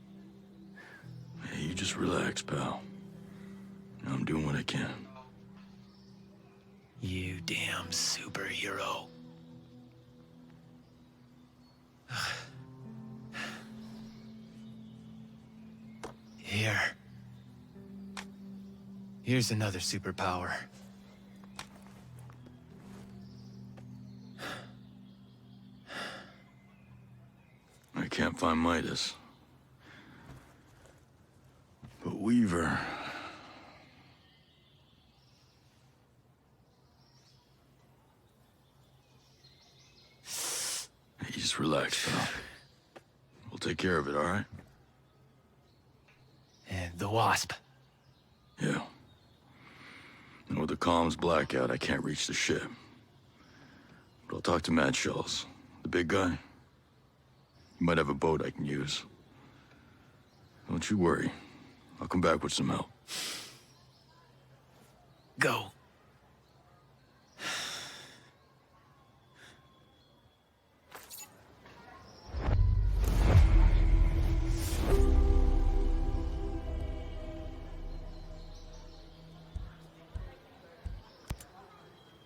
Hey, you just relax, pal. I'm doing what I can. You damn superhero. Here's another superpower. I can't find Midas. But Weaver... Hey, just relax, pal. We'll take care of it, all right? And the Wasp. Yeah. And with the comms blackout, I can't reach the ship. But I'll talk to Matt Schultz, the big guy. He might have a boat I can use. Don't you worry. I'll come back with some help. Go.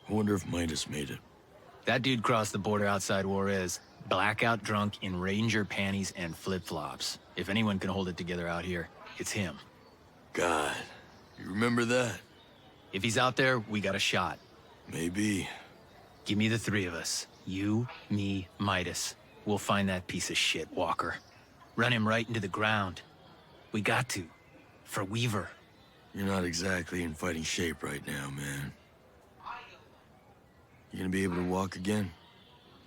I wonder if Midas made it. That dude crossed the border outside Juarez, blackout drunk in ranger panties and flip-flops. If anyone can hold it together out here, it's him. God, you remember that? If he's out there, we got a shot. Maybe. Give me the 3 of us. You, me, Midas. We'll find that piece of shit, Walker. Run him right into the ground. We got to. For Weaver. You're not exactly in fighting shape right now, man. You gonna be able to walk again?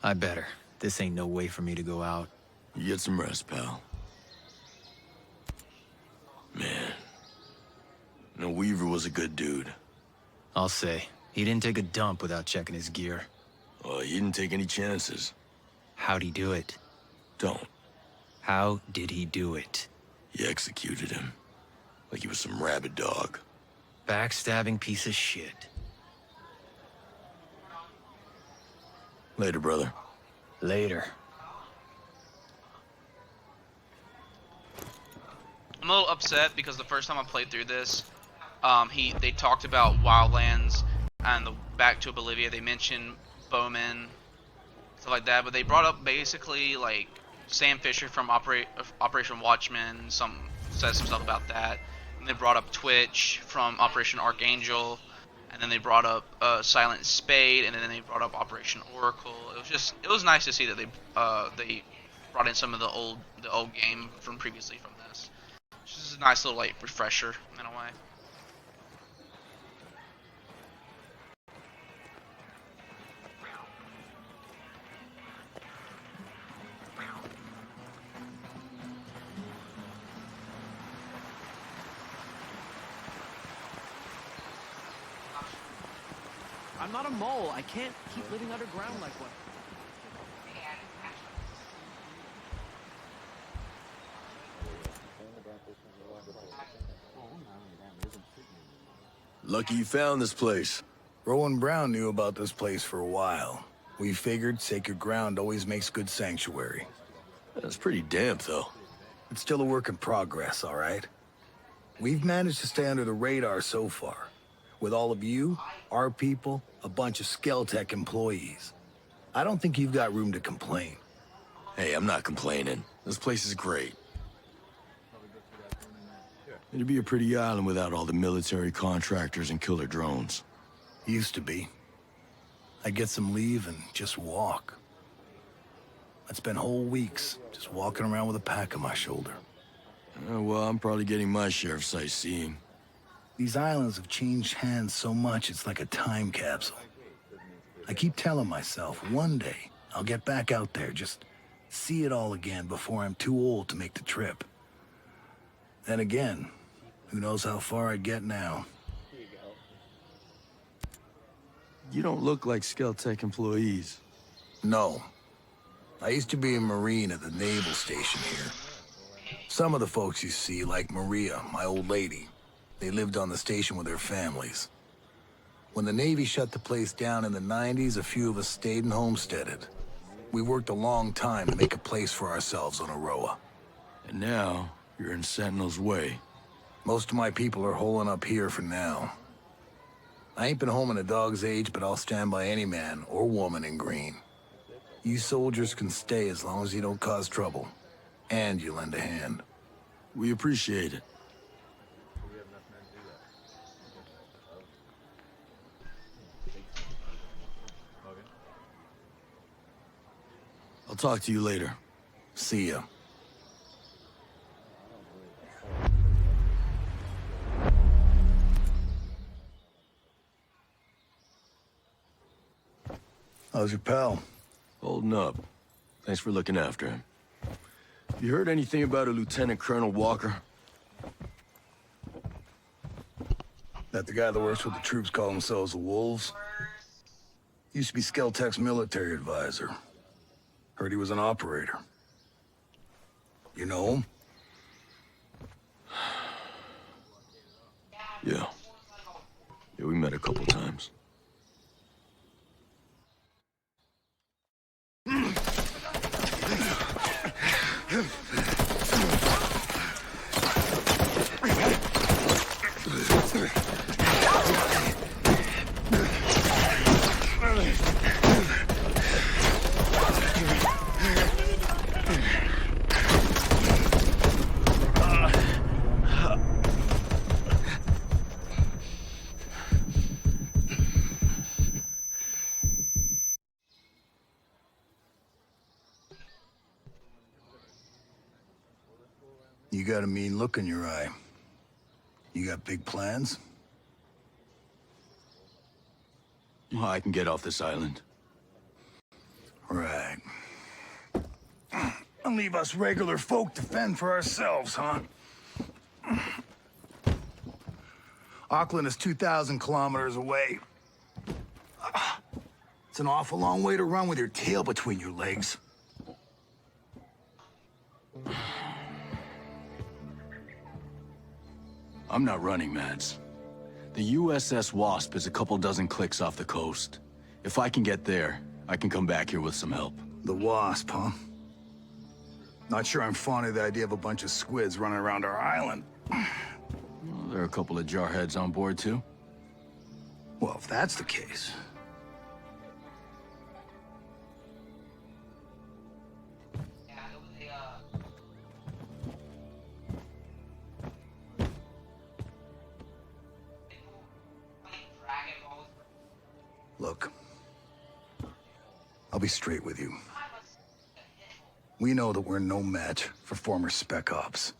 I better. This ain't no way for me to go out. You get some rest, pal. Man. No, Weaver was a good dude. I'll say. He didn't take a dump without checking his gear. Well, he didn't take any chances. How'd he do it? Don't. How did he do it? He executed him. Like he was some rabid dog. Backstabbing piece of shit. Later, brother. Later. I'm a little upset because the first time I played through this, they talked about Wildlands and the Back to Bolivia. They mentioned Bowman, stuff like that, but they brought up basically like Sam Fisher from Operation Watchmen. Said some stuff about that. And they brought up Twitch from Operation Archangel, and then they brought up Silent Spade, and then they brought up Operation Oracle. It was nice to see that they brought in some of the old game from previously from this. It's just a nice little like refresher in a way. I'm not a mole. I can't keep living underground like one. Lucky you found this place. Rowan Brown knew about this place for a while. We figured sacred ground always makes good sanctuary. That's pretty damp, though. It's still a work in progress, all right? We've managed to stay under the radar so far. With all of you, our people, a bunch of Skeltech employees. I don't think you've got room to complain. Hey, I'm not complaining. This place is great. It'd be a pretty island without all the military contractors and killer drones. Used to be. I'd get some leave and just walk. I'd spend whole weeks just walking around with a pack on my shoulder. Well, I'm probably getting my share of sightseeing. These islands have changed hands so much, it's like a time capsule. I keep telling myself, one day, I'll get back out there, just see it all again before I'm too old to make the trip. Then again, who knows how far I'd get now. You don't look like Skeltech employees. No. I used to be a Marine at the naval station here. Some of the folks you see, like Maria, my old lady, they lived on the station with their families. When the Navy shut the place down in the 90s, a few of us stayed and homesteaded. We worked a long time to make a place for ourselves on Aroa. And now, you're in Sentinel's way. Most of my people are holing up here for now. I ain't been home in a dog's age, but I'll stand by any man or woman in green. You soldiers can stay as long as you don't cause trouble. And you lend a hand. We appreciate it. I'll talk to you later. See ya. How's your pal? Holding up. Thanks for looking after him. You heard anything about a Lieutenant Colonel Walker? That the guy that works with the troops call themselves the Wolves? Used to be Skeltech's military advisor. Heard he was an operator. You know him? Yeah. Yeah, we met a couple times. You got a mean look in your eye. You got big plans? Well, I can get off this island. Right. And leave us regular folk to fend for ourselves, huh? Auckland is 2,000 kilometers away. It's an awful long way to run with your tail between your legs. I'm not running, Mads. The USS Wasp is a couple dozen clicks off the coast. If I can get there, I can come back here with some help. The Wasp, huh? Not sure I'm fond of the idea of a bunch of squids running around our island. Well, there are a couple of jarheads on board, too. Well, if that's the case... Look, I'll be straight with you. We know that we're no match for former Spec Ops.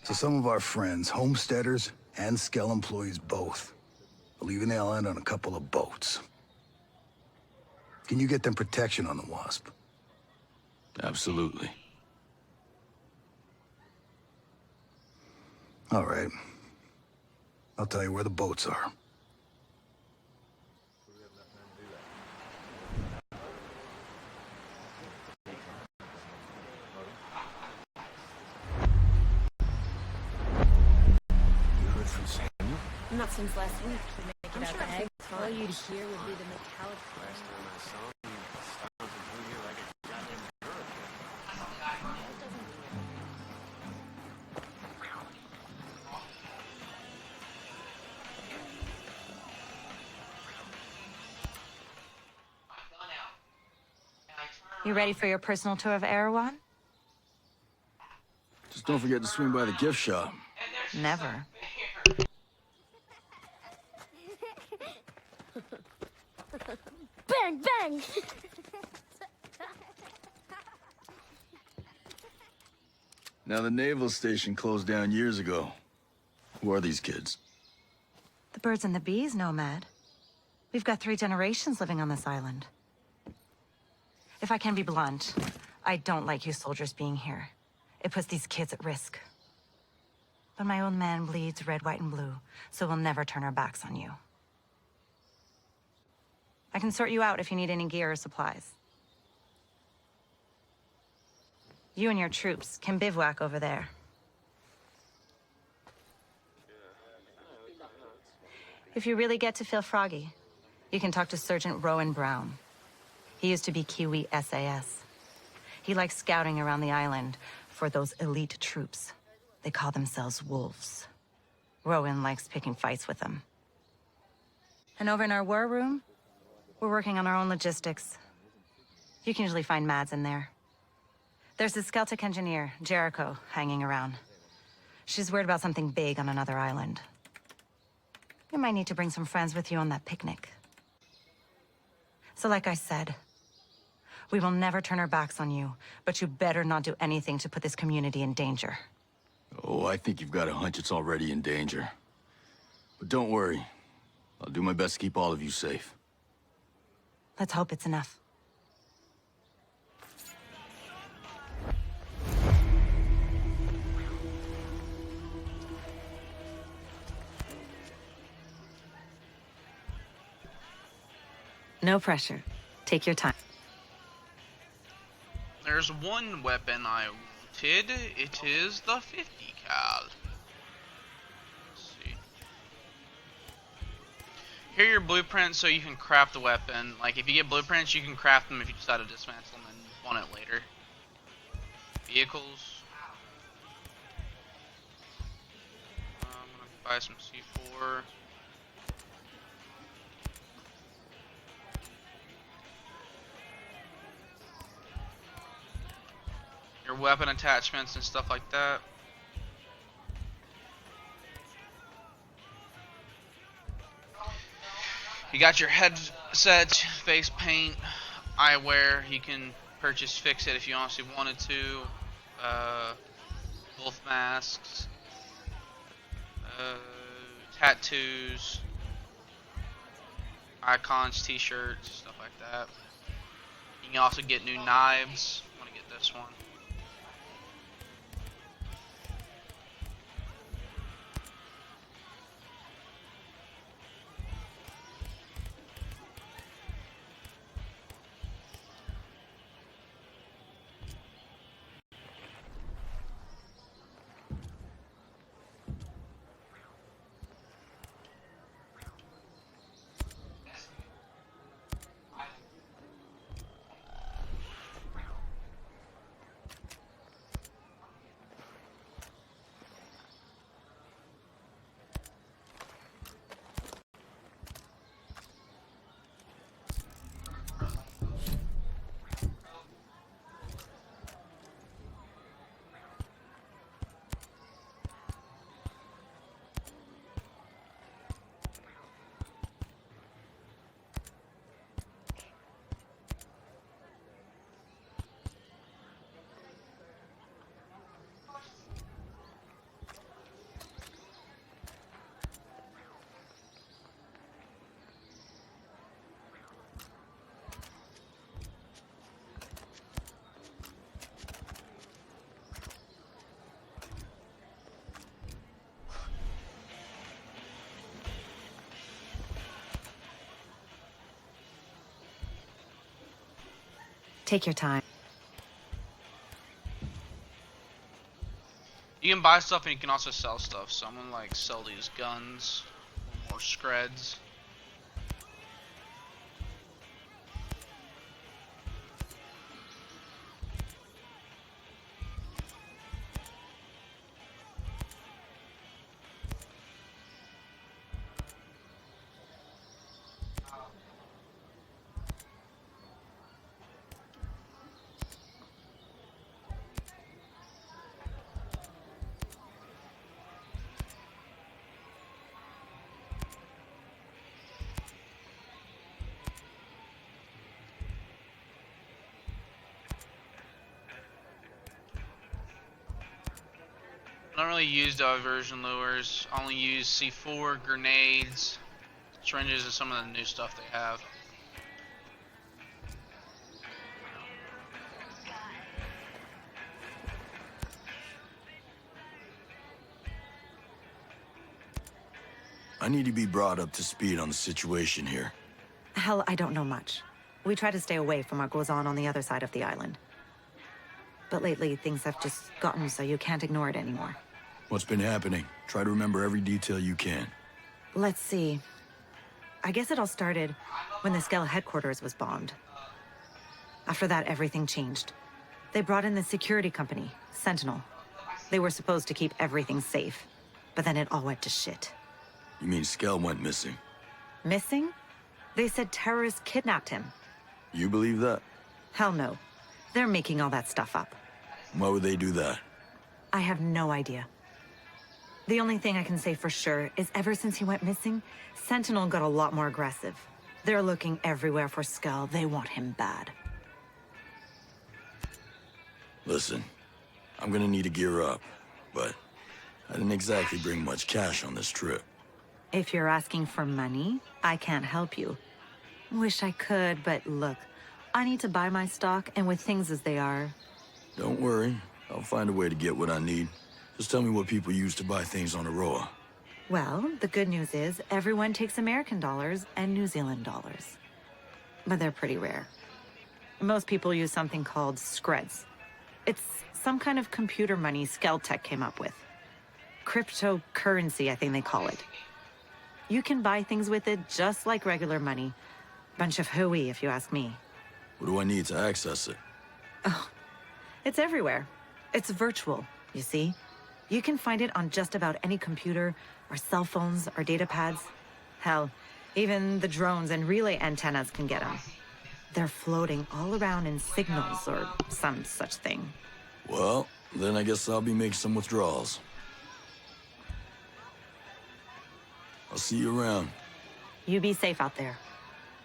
So some of our friends, homesteaders and Skell employees both, are leaving the island on a couple of boats. Can you get them protection on the Wasp? Absolutely. All right. I'll tell you where the boats are. Not since last week. Make it out the egg. All you'd hear would be the metallic You ready for your personal tour of Erewhon? Just don't forget to swing by the gift shop. Never. Bang, bang! Now, the naval station closed down years ago. Who are these kids? The birds and the bees, Nomad. We've got 3 generations living on this island. If I can be blunt, I don't like you soldiers being here. It puts these kids at risk. But my old man bleeds red, white, and blue, so we'll never turn our backs on you. I can sort you out if you need any gear or supplies. You and your troops can bivouac over there. If you really get to feel froggy, you can talk to Sergeant Rowan Brown. He used to be Kiwi SAS. He likes scouting around the island for those elite troops. They call themselves wolves. Rowan likes picking fights with them. And over in our war room, we're working on our own logistics. You can usually find Mads in there. There's the Celtic engineer, Jericho, hanging around. She's worried about something big on another island. You might need to bring some friends with you on that picnic. So like I said, we will never turn our backs on you, but you better not do anything to put this community in danger. Oh, I think you've got a hunch it's already in danger. But don't worry. I'll do my best to keep all of you safe. Let's hope it's enough. No pressure. Take your time. There's one weapon I wanted. It is the 50 cal. Let's see. Here are your blueprints so you can craft the weapon. Like, if you get blueprints, you can craft them if you decide to dismantle them and want it later. Vehicles. I'm gonna buy some C4. Your weapon attachments and stuff like that. You got your headsets, face paint, eyewear. You can purchase fix it if you honestly wanted to. wolf masks, tattoos, icons, t-shirts, stuff like that. You can also get new knives. I'm gonna get this one. Take your time. You can buy stuff and you can also sell stuff. So I'm gonna like sell these guns, more screds. I don't really use diversion lures. I only use C4, grenades, syringes, and some of the new stuff they have. I need to be brought up to speed on the situation here. Hell, I don't know much. We try to stay away from what goes on the other side of the island. But lately, things have just gotten so you can't ignore it anymore. What's been happening? Try to remember every detail you can. Let's see. I guess it all started when the Skell headquarters was bombed. After that, everything changed. They brought in the security company, Sentinel. They were supposed to keep everything safe, but then it all went to shit. You mean Skell went missing? Missing? They said terrorists kidnapped him. You believe that? Hell no. They're making all that stuff up. Why would they do that? I have no idea. The only thing I can say for sure is ever since he went missing, Sentinel got a lot more aggressive. They're looking everywhere for Skell. They want him bad. Listen, I'm gonna need to gear up, but I didn't exactly bring much cash on this trip. If you're asking for money, I can't help you. Wish I could, but look, I need to buy my stock, and with things as they are... Don't worry, I'll find a way to get what I need. Just tell me what people use to buy things on Aroa. Well, the good news is everyone takes American dollars and New Zealand dollars. But they're pretty rare. Most people use something called screds. It's some kind of computer money Skell-Tech came up with. Cryptocurrency, I think they call it. You can buy things with it just like regular money. Bunch of hooey, if you ask me. What do I need to access it? Oh, it's everywhere. It's virtual, you see? You can find it on just about any computer, or cell phones, or data pads. Hell, even the drones and relay antennas can get them. They're floating all around in signals, or some such thing. Well, then I guess I'll be making some withdrawals. I'll see you around. You be safe out there.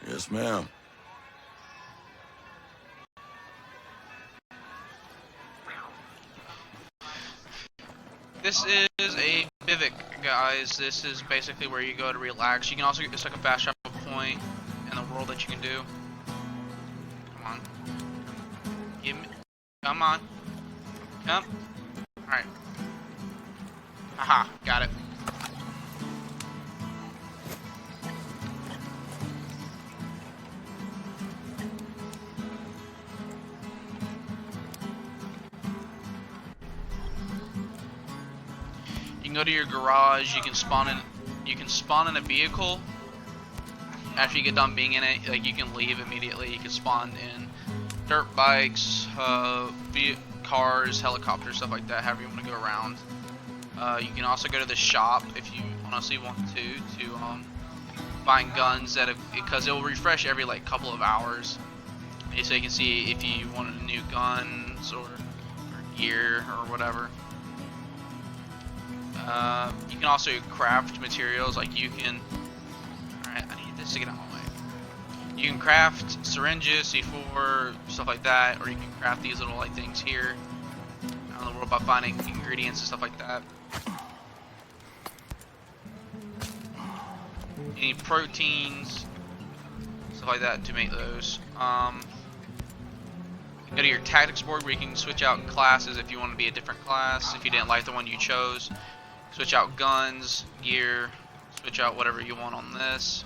Yes, ma'am. This is a bivouac, guys. This is basically where you go to relax. You can also get, it's like a fast travel point in the world that you can do. Come on. Give me, come on. Come. Alright. Haha, got it. You can go to your garage, you can spawn in a vehicle. After you get done being in it, like you can leave immediately. You can spawn in dirt bikes, cars, helicopters, stuff like that, however you want to go around. You can also go to the shop if you honestly want to find guns because it will refresh every like couple of hours. And so you can see if you want new guns or gear or whatever. You can also craft materials, like you can. Alright, I need this to get out of my way. You can craft syringes, C4, stuff like that, or you can craft these little like things here out in the world by finding ingredients and stuff like that. You need proteins, stuff like that to make those. Go to your tactics board where you can switch out classes if you want to be a different class, if you didn't like the one you chose. Switch out guns, gear, switch out whatever you want on this.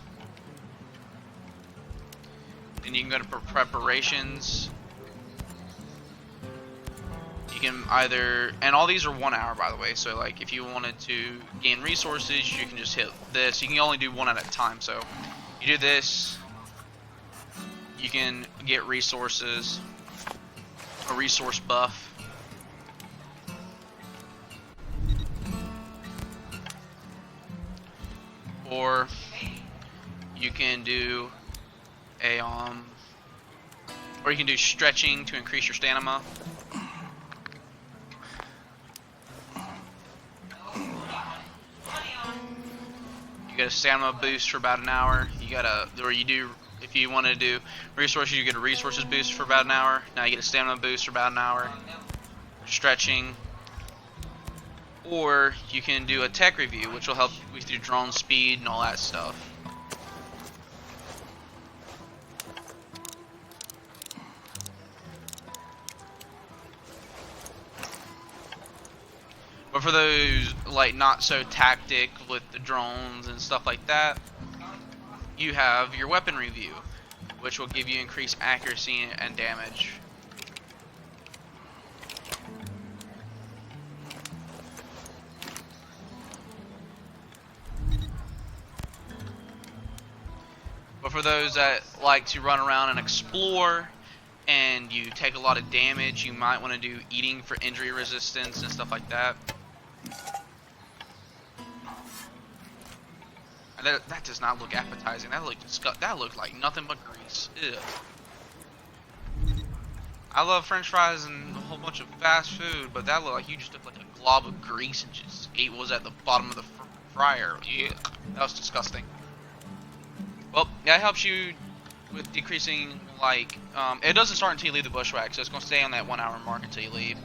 Then you can go to preparations. You can either, and all these are 1 hour by the way, so like if you wanted to gain resources, you can just hit this. You can only do one at a time, so you do this, you can get resources, a resource buff. Or you can do a or you can do stretching to increase your stamina. You get a stamina boost for about an hour. You got or you do, if you want to do resources, you get a resources boost for about an hour. Now you get a stamina boost for about an hour. Stretching. Or you can do a tech review, which will help with your drone speed and all that stuff. But for those like not so tactic with the drones and stuff like that, you have your weapon review, which will give you increased accuracy and damage. But for those that like to run around and explore and you take a lot of damage, you might want to do eating for injury resistance and stuff like that. That does not look appetizing. That looked like nothing but grease. Ew. I love French fries and a whole bunch of fast food, but that looked like you just took like a glob of grease and just ate what was at the bottom of the fryer. Yeah, that was disgusting. Well, that helps you with decreasing, like, it doesn't start until you leave the bushwhack, so it's going to stay on that 1 hour mark until you leave.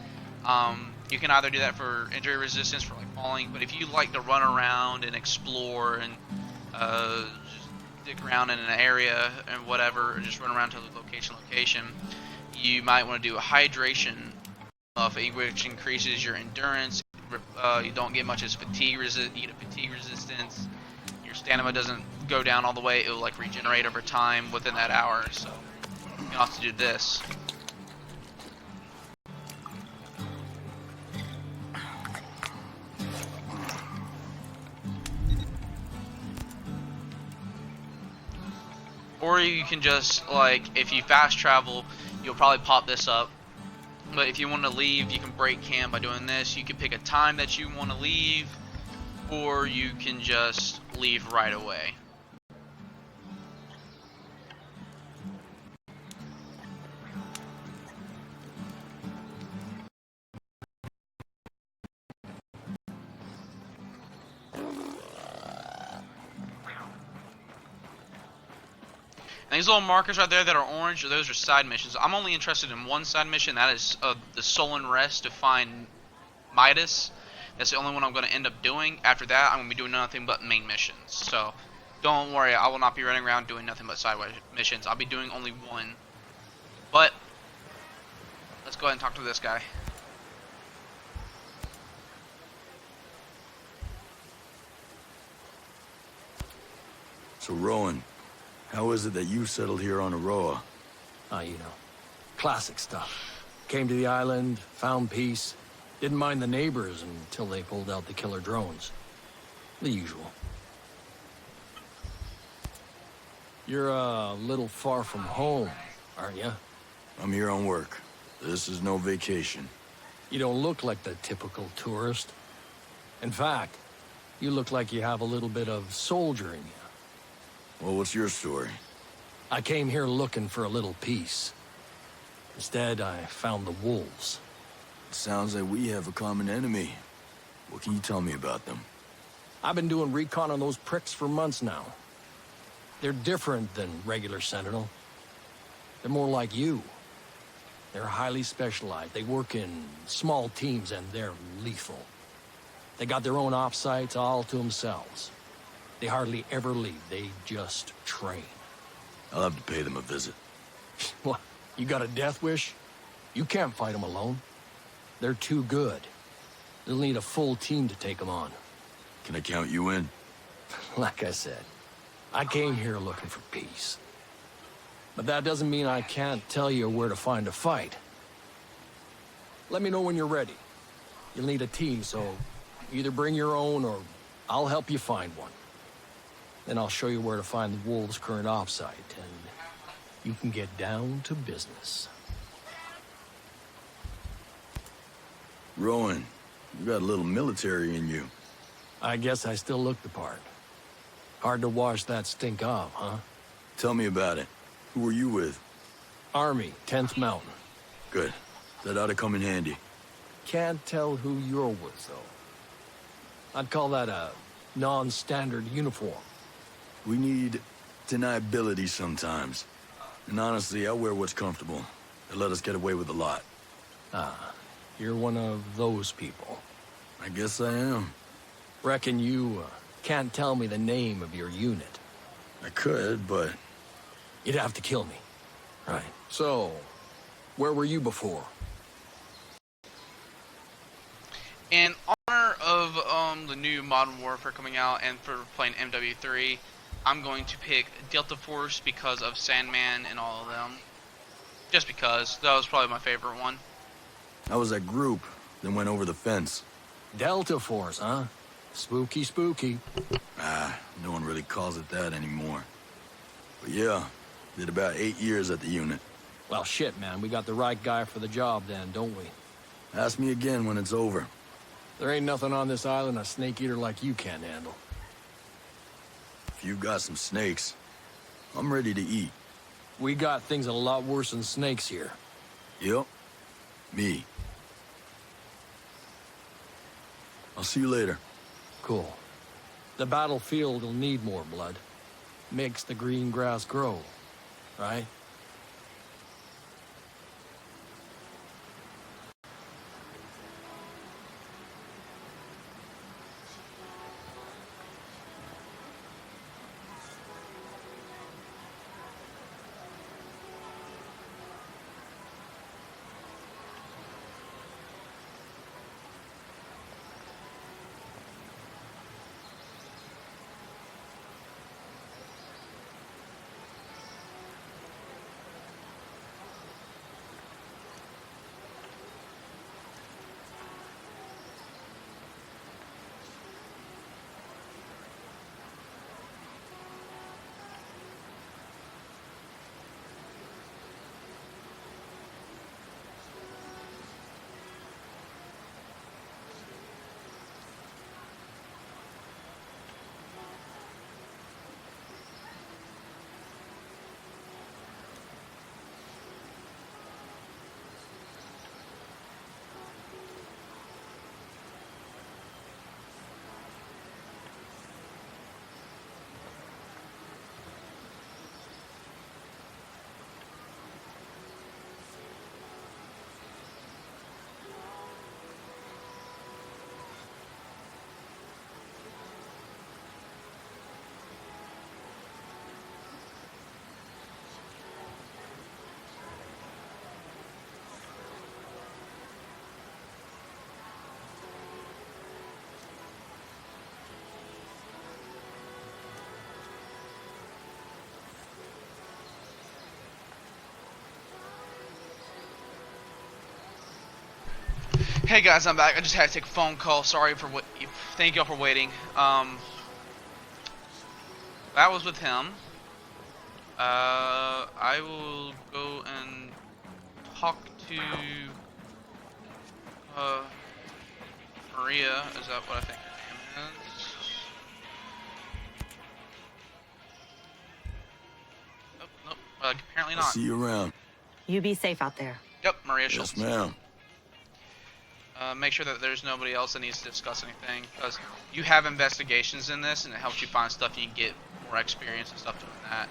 You can either do that for injury resistance, for like falling, but if you like to run around and explore and just dig around in an area and whatever, or just run around to the location, you might want to do a hydration buff, which increases your endurance. You don't get much as fatigue resistance. Your stamina doesn't go down all the way. It will like regenerate over time within that hour. So you can also do this. Or you can just, like, if you fast travel, you'll probably pop this up. But if you want to leave, you can break camp by doing this. You can pick a time that you want to leave, or you can just leave right away. And these little markers right there that are orange, those are side missions. I'm only interested in one side mission, that is the Sullen Rest to find Midas. That's the only one I'm going to end up doing. After that, I'm going to be doing nothing but main missions. So don't worry, I will not be running around doing nothing but sideways missions. I'll be doing only one. But let's go ahead and talk to this guy. So, Rowan, how is it that you settled here on Aroa? You know, classic stuff. Came to the island, found peace, didn't mind the neighbors until they pulled out the killer drones. The usual. You're a little far from home, aren't you? I'm here on work. This is no vacation. You don't look like the typical tourist. In fact, you look like you have a little bit of soldier in you. Well, what's your story? I came here looking for a little peace. Instead, I found the wolves. It sounds like we have a common enemy. What can you tell me about them? I've been doing recon on those pricks for months now. They're different than regular Sentinel. They're more like you. They're highly specialized. They work in small teams and they're lethal. They got their own ops sites all to themselves. They hardly ever leave. They just train. I'll have to pay them a visit. What? You got a death wish? You can't fight them alone. They're too good. They'll need a full team to take them on. Can I count you in? Like I said, I came here looking for peace. But that doesn't mean I can't tell you where to find a fight. Let me know when you're ready. You'll need a team, so either bring your own or I'll help you find one. Then I'll show you where to find the Wolves' current offsite, and you can get down to business. Rowan, you got a little military in you. I guess I still look the part. Hard to wash that stink off, huh? Tell me about it. Who were you with? Army, 10th Mountain. Good. That ought to come in handy. Can't tell who you're with, though. I'd call that a non-standard uniform. We need deniability sometimes. And honestly, I wear what's comfortable. They let us get away with a lot. Ah, you're one of those people. I guess I am. Reckon you can't tell me the name of your unit. I could, but... You'd have to kill me. Right. So, where were you before? In honor of the new Modern Warfare coming out and for playing MW3, I'm going to pick Delta Force because of Sandman and all of them. Just because. That was probably my favorite one. I was that group, then went over the fence. Delta Force, huh? Spooky, spooky. Ah, no one really calls it that anymore. But yeah, did about 8 years at the unit. Well, shit, man. We got the right guy for the job then, don't we? Ask me again when it's over. There ain't nothing on this island a snake eater like you can't handle. If you've got some snakes, I'm ready to eat. We got things a lot worse than snakes here. Yep. Me. I'll see you later. Cool. The battlefield will need more blood. Makes the green grass grow, right? Hey guys, I'm back. I just had to take a phone call. Sorry for what. Thank y'all for waiting. That was with him. I will go and talk to Maria. Is that what I think her name is? Nope, nope. Apparently not. I'll see you around. You be safe out there. Yep, Maria Schultz. Yes, ma'am. Make sure that there's nobody else that needs to discuss anything, because you have investigations in this, and it helps you find stuff. You can get more experience and stuff doing that.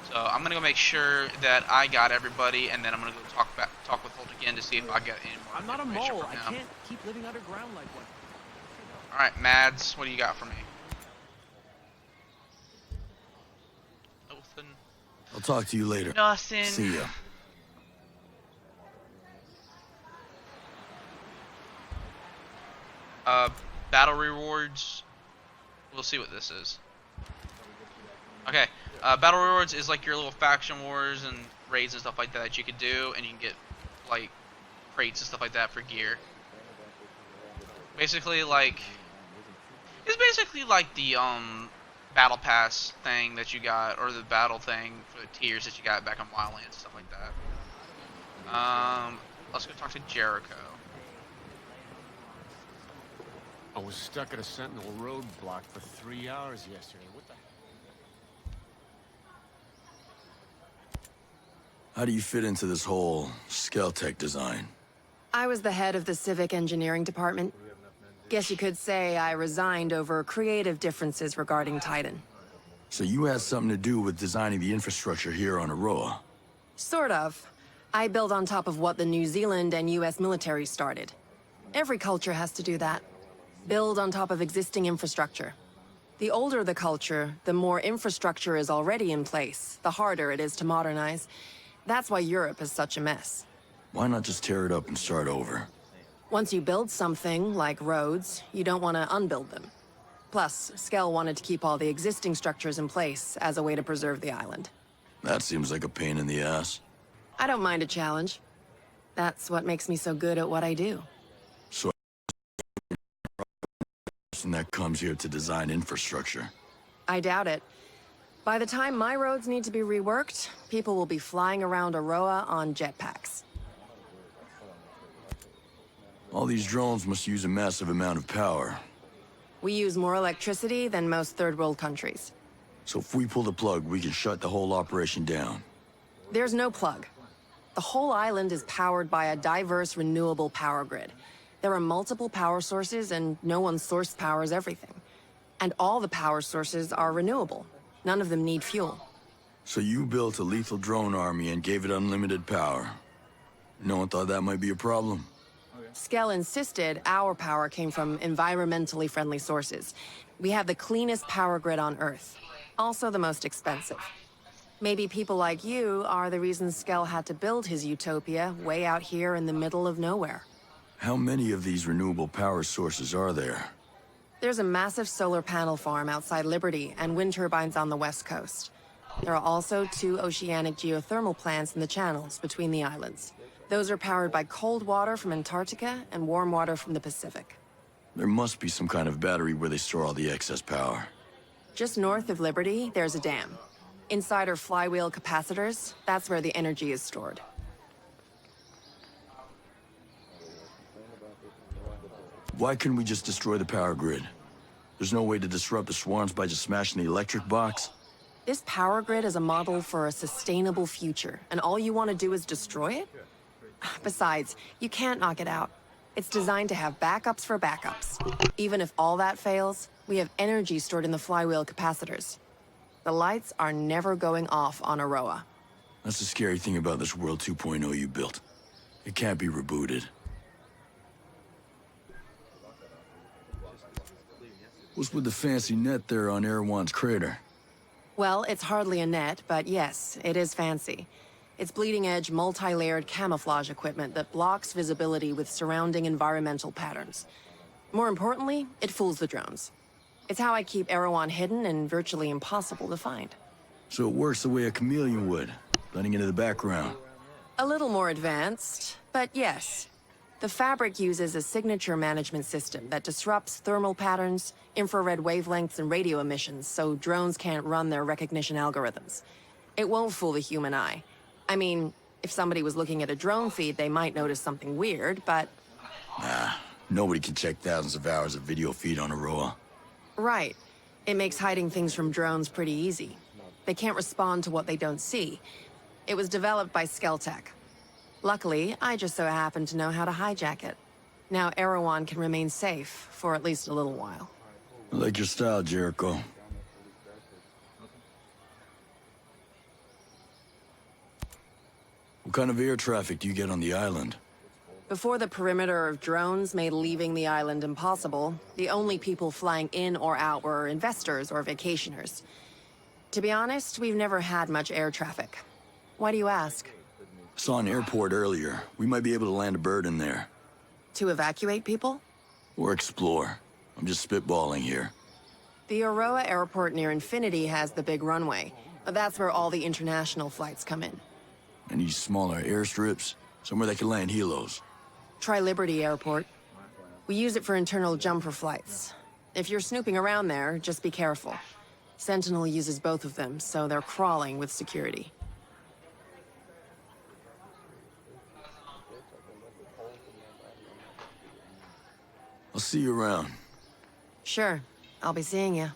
So I'm gonna go make sure that I got everybody, and then I'm gonna go talk with Holt again to see if I get any more. I'm not a information mole. from I him. can't keep living underground like one. All right, Mads, what do you got for me? Nothing. I'll talk to you later. Nothing. See ya. Battle rewards. We'll see what this is. Okay, battle rewards is like your little faction wars and raids and stuff like that you could do, and you can get like crates and stuff like that for gear. Basically, like it's basically like the battle pass thing that you got, or the battle thing for the tiers that you got back on Wildlands and stuff like that. Let's go talk to Jericho. I was stuck at a Sentinel roadblock for 3 hours yesterday. What the? How do you fit into this whole Skeltech design? I was the head of the civic engineering department. Guess you could say I resigned over creative differences regarding Titan. So you had something to do with designing the infrastructure here on Aroa? Sort of. I build on top of what the New Zealand and US military started. Every culture has to do that. Build on top of existing infrastructure. The older the culture, the more infrastructure is already in place, the harder it is to modernize. That's why Europe is such a mess. Why not just tear it up and start over? Once you build something, like roads, you don't want to unbuild them. Plus, Skell wanted to keep all the existing structures in place as a way to preserve the island. That seems like a pain in the ass. I don't mind a challenge. That's what makes me so good at what I do. So person that comes here to design infrastructure. I doubt it. By the time my roads need to be reworked, people will be flying around Aroa on jetpacks. All these drones must use a massive amount of power. We use more electricity than most third world countries. So if we pull the plug, we can shut the whole operation down. There's no plug. The whole island is powered by a diverse, renewable power grid. There are multiple power sources, and no one source powers everything. And all the power sources are renewable. None of them need fuel. So you built a lethal drone army and gave it unlimited power. No one thought that might be a problem? Skell insisted our power came from environmentally friendly sources. We have the cleanest power grid on Earth. Also the most expensive. Maybe people like you are the reason Skell had to build his utopia way out here in the middle of nowhere. How many of these renewable power sources are there? There's a massive solar panel farm outside Liberty and wind turbines on the west coast. There are also 2 oceanic geothermal plants in the channels between the islands. Those are powered by cold water from Antarctica and warm water from the Pacific. There must be some kind of battery where they store all the excess power. Just north of Liberty, there's a dam. Inside are flywheel capacitors. That's where the energy is stored. Why couldn't we just destroy the power grid? There's no way to disrupt the swarms by just smashing the electric box? This power grid is a model for a sustainable future, and all you want to do is destroy it? Besides, you can't knock it out. It's designed to have backups for backups. Even if all that fails, we have energy stored in the flywheel capacitors. The lights are never going off on Aroa. That's the scary thing about this World 2.0 you built. It can't be rebooted. What's with the fancy net there on Erewhon's crater? Well, it's hardly a net, but yes, it is fancy. It's bleeding-edge, multi-layered camouflage equipment that blocks visibility with surrounding environmental patterns. More importantly, it fools the drones. It's how I keep Erewhon hidden and virtually impossible to find. So it works the way a chameleon would, blending into the background. A little more advanced, but yes. The fabric uses a signature management system that disrupts thermal patterns, infrared wavelengths, and radio emissions so drones can't run their recognition algorithms. It won't fool the human eye. I mean, if somebody was looking at a drone feed, they might notice something weird, but... Nah, nobody can check thousands of hours of video feed on Aurora. Right. It makes hiding things from drones pretty easy. They can't respond to what they don't see. It was developed by Skeltech. Luckily, I just so happen to know how to hijack it. Now Erewhon can remain safe for at least a little while. I like your style, Jericho. What kind of air traffic do you get on the island? Before the perimeter of drones made leaving the island impossible, the only people flying in or out were investors or vacationers. To be honest, we've never had much air traffic. Why do you ask? Saw an airport earlier. We might be able to land a bird in there. To evacuate people? Or explore. I'm just spitballing here. The Aroa airport near Infinity has the big runway, but that's where all the international flights come in. Any smaller airstrips? Somewhere that can land helos. Try Liberty Airport. We use it for internal jumper flights. If you're snooping around there, just be careful. Sentinel uses both of them, so they're crawling with security. I'll see you around. Sure. I'll be seeing you.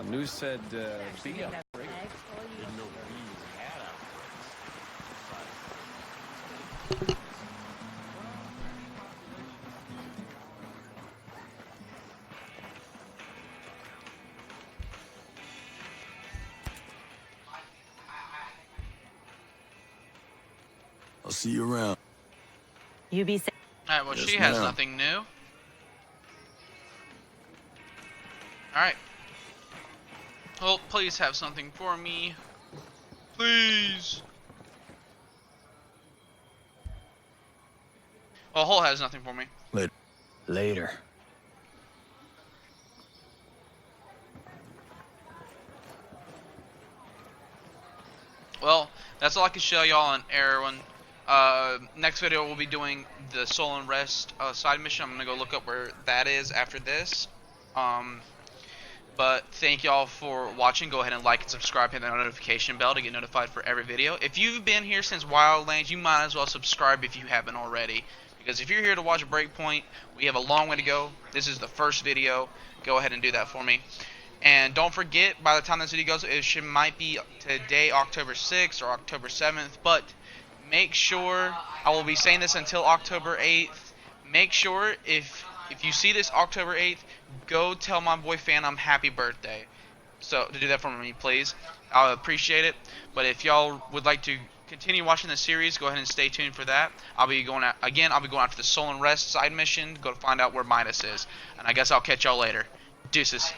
News said, I'll see you around. You be safe. Alright, well, Yes, she has ma'am. nothing new. Alright. Well, please have something for me. Please. Well, Hull has nothing for me. Later. Well, that's all I can show y'all on Erewhon. Next video we'll be doing the Soul and Rest side mission. I'm gonna go look up where that is after this. But thank y'all for watching. Go ahead and like and subscribe, hit that notification bell to get notified for every video. If you've been here since Wildlands, you might as well subscribe if you haven't already. Because if you're here to watch Breakpoint, we have a long way to go. This is the first video. Go ahead and do that for me. And don't forget, by the time this video goes, it might be today, October 6th or October 7th. But make sure, I will be saying this until October 8th. Make sure if you see this October 8th, go tell my boy Phantom happy birthday. So to do that for me, please. I'll appreciate it. But if y'all would like to continue watching the series, go ahead and stay tuned for that. I'll be going out again. I'll be going after the Soul and Rest side mission, go to find out where Midas is. And I guess I'll catch y'all later. Deuces.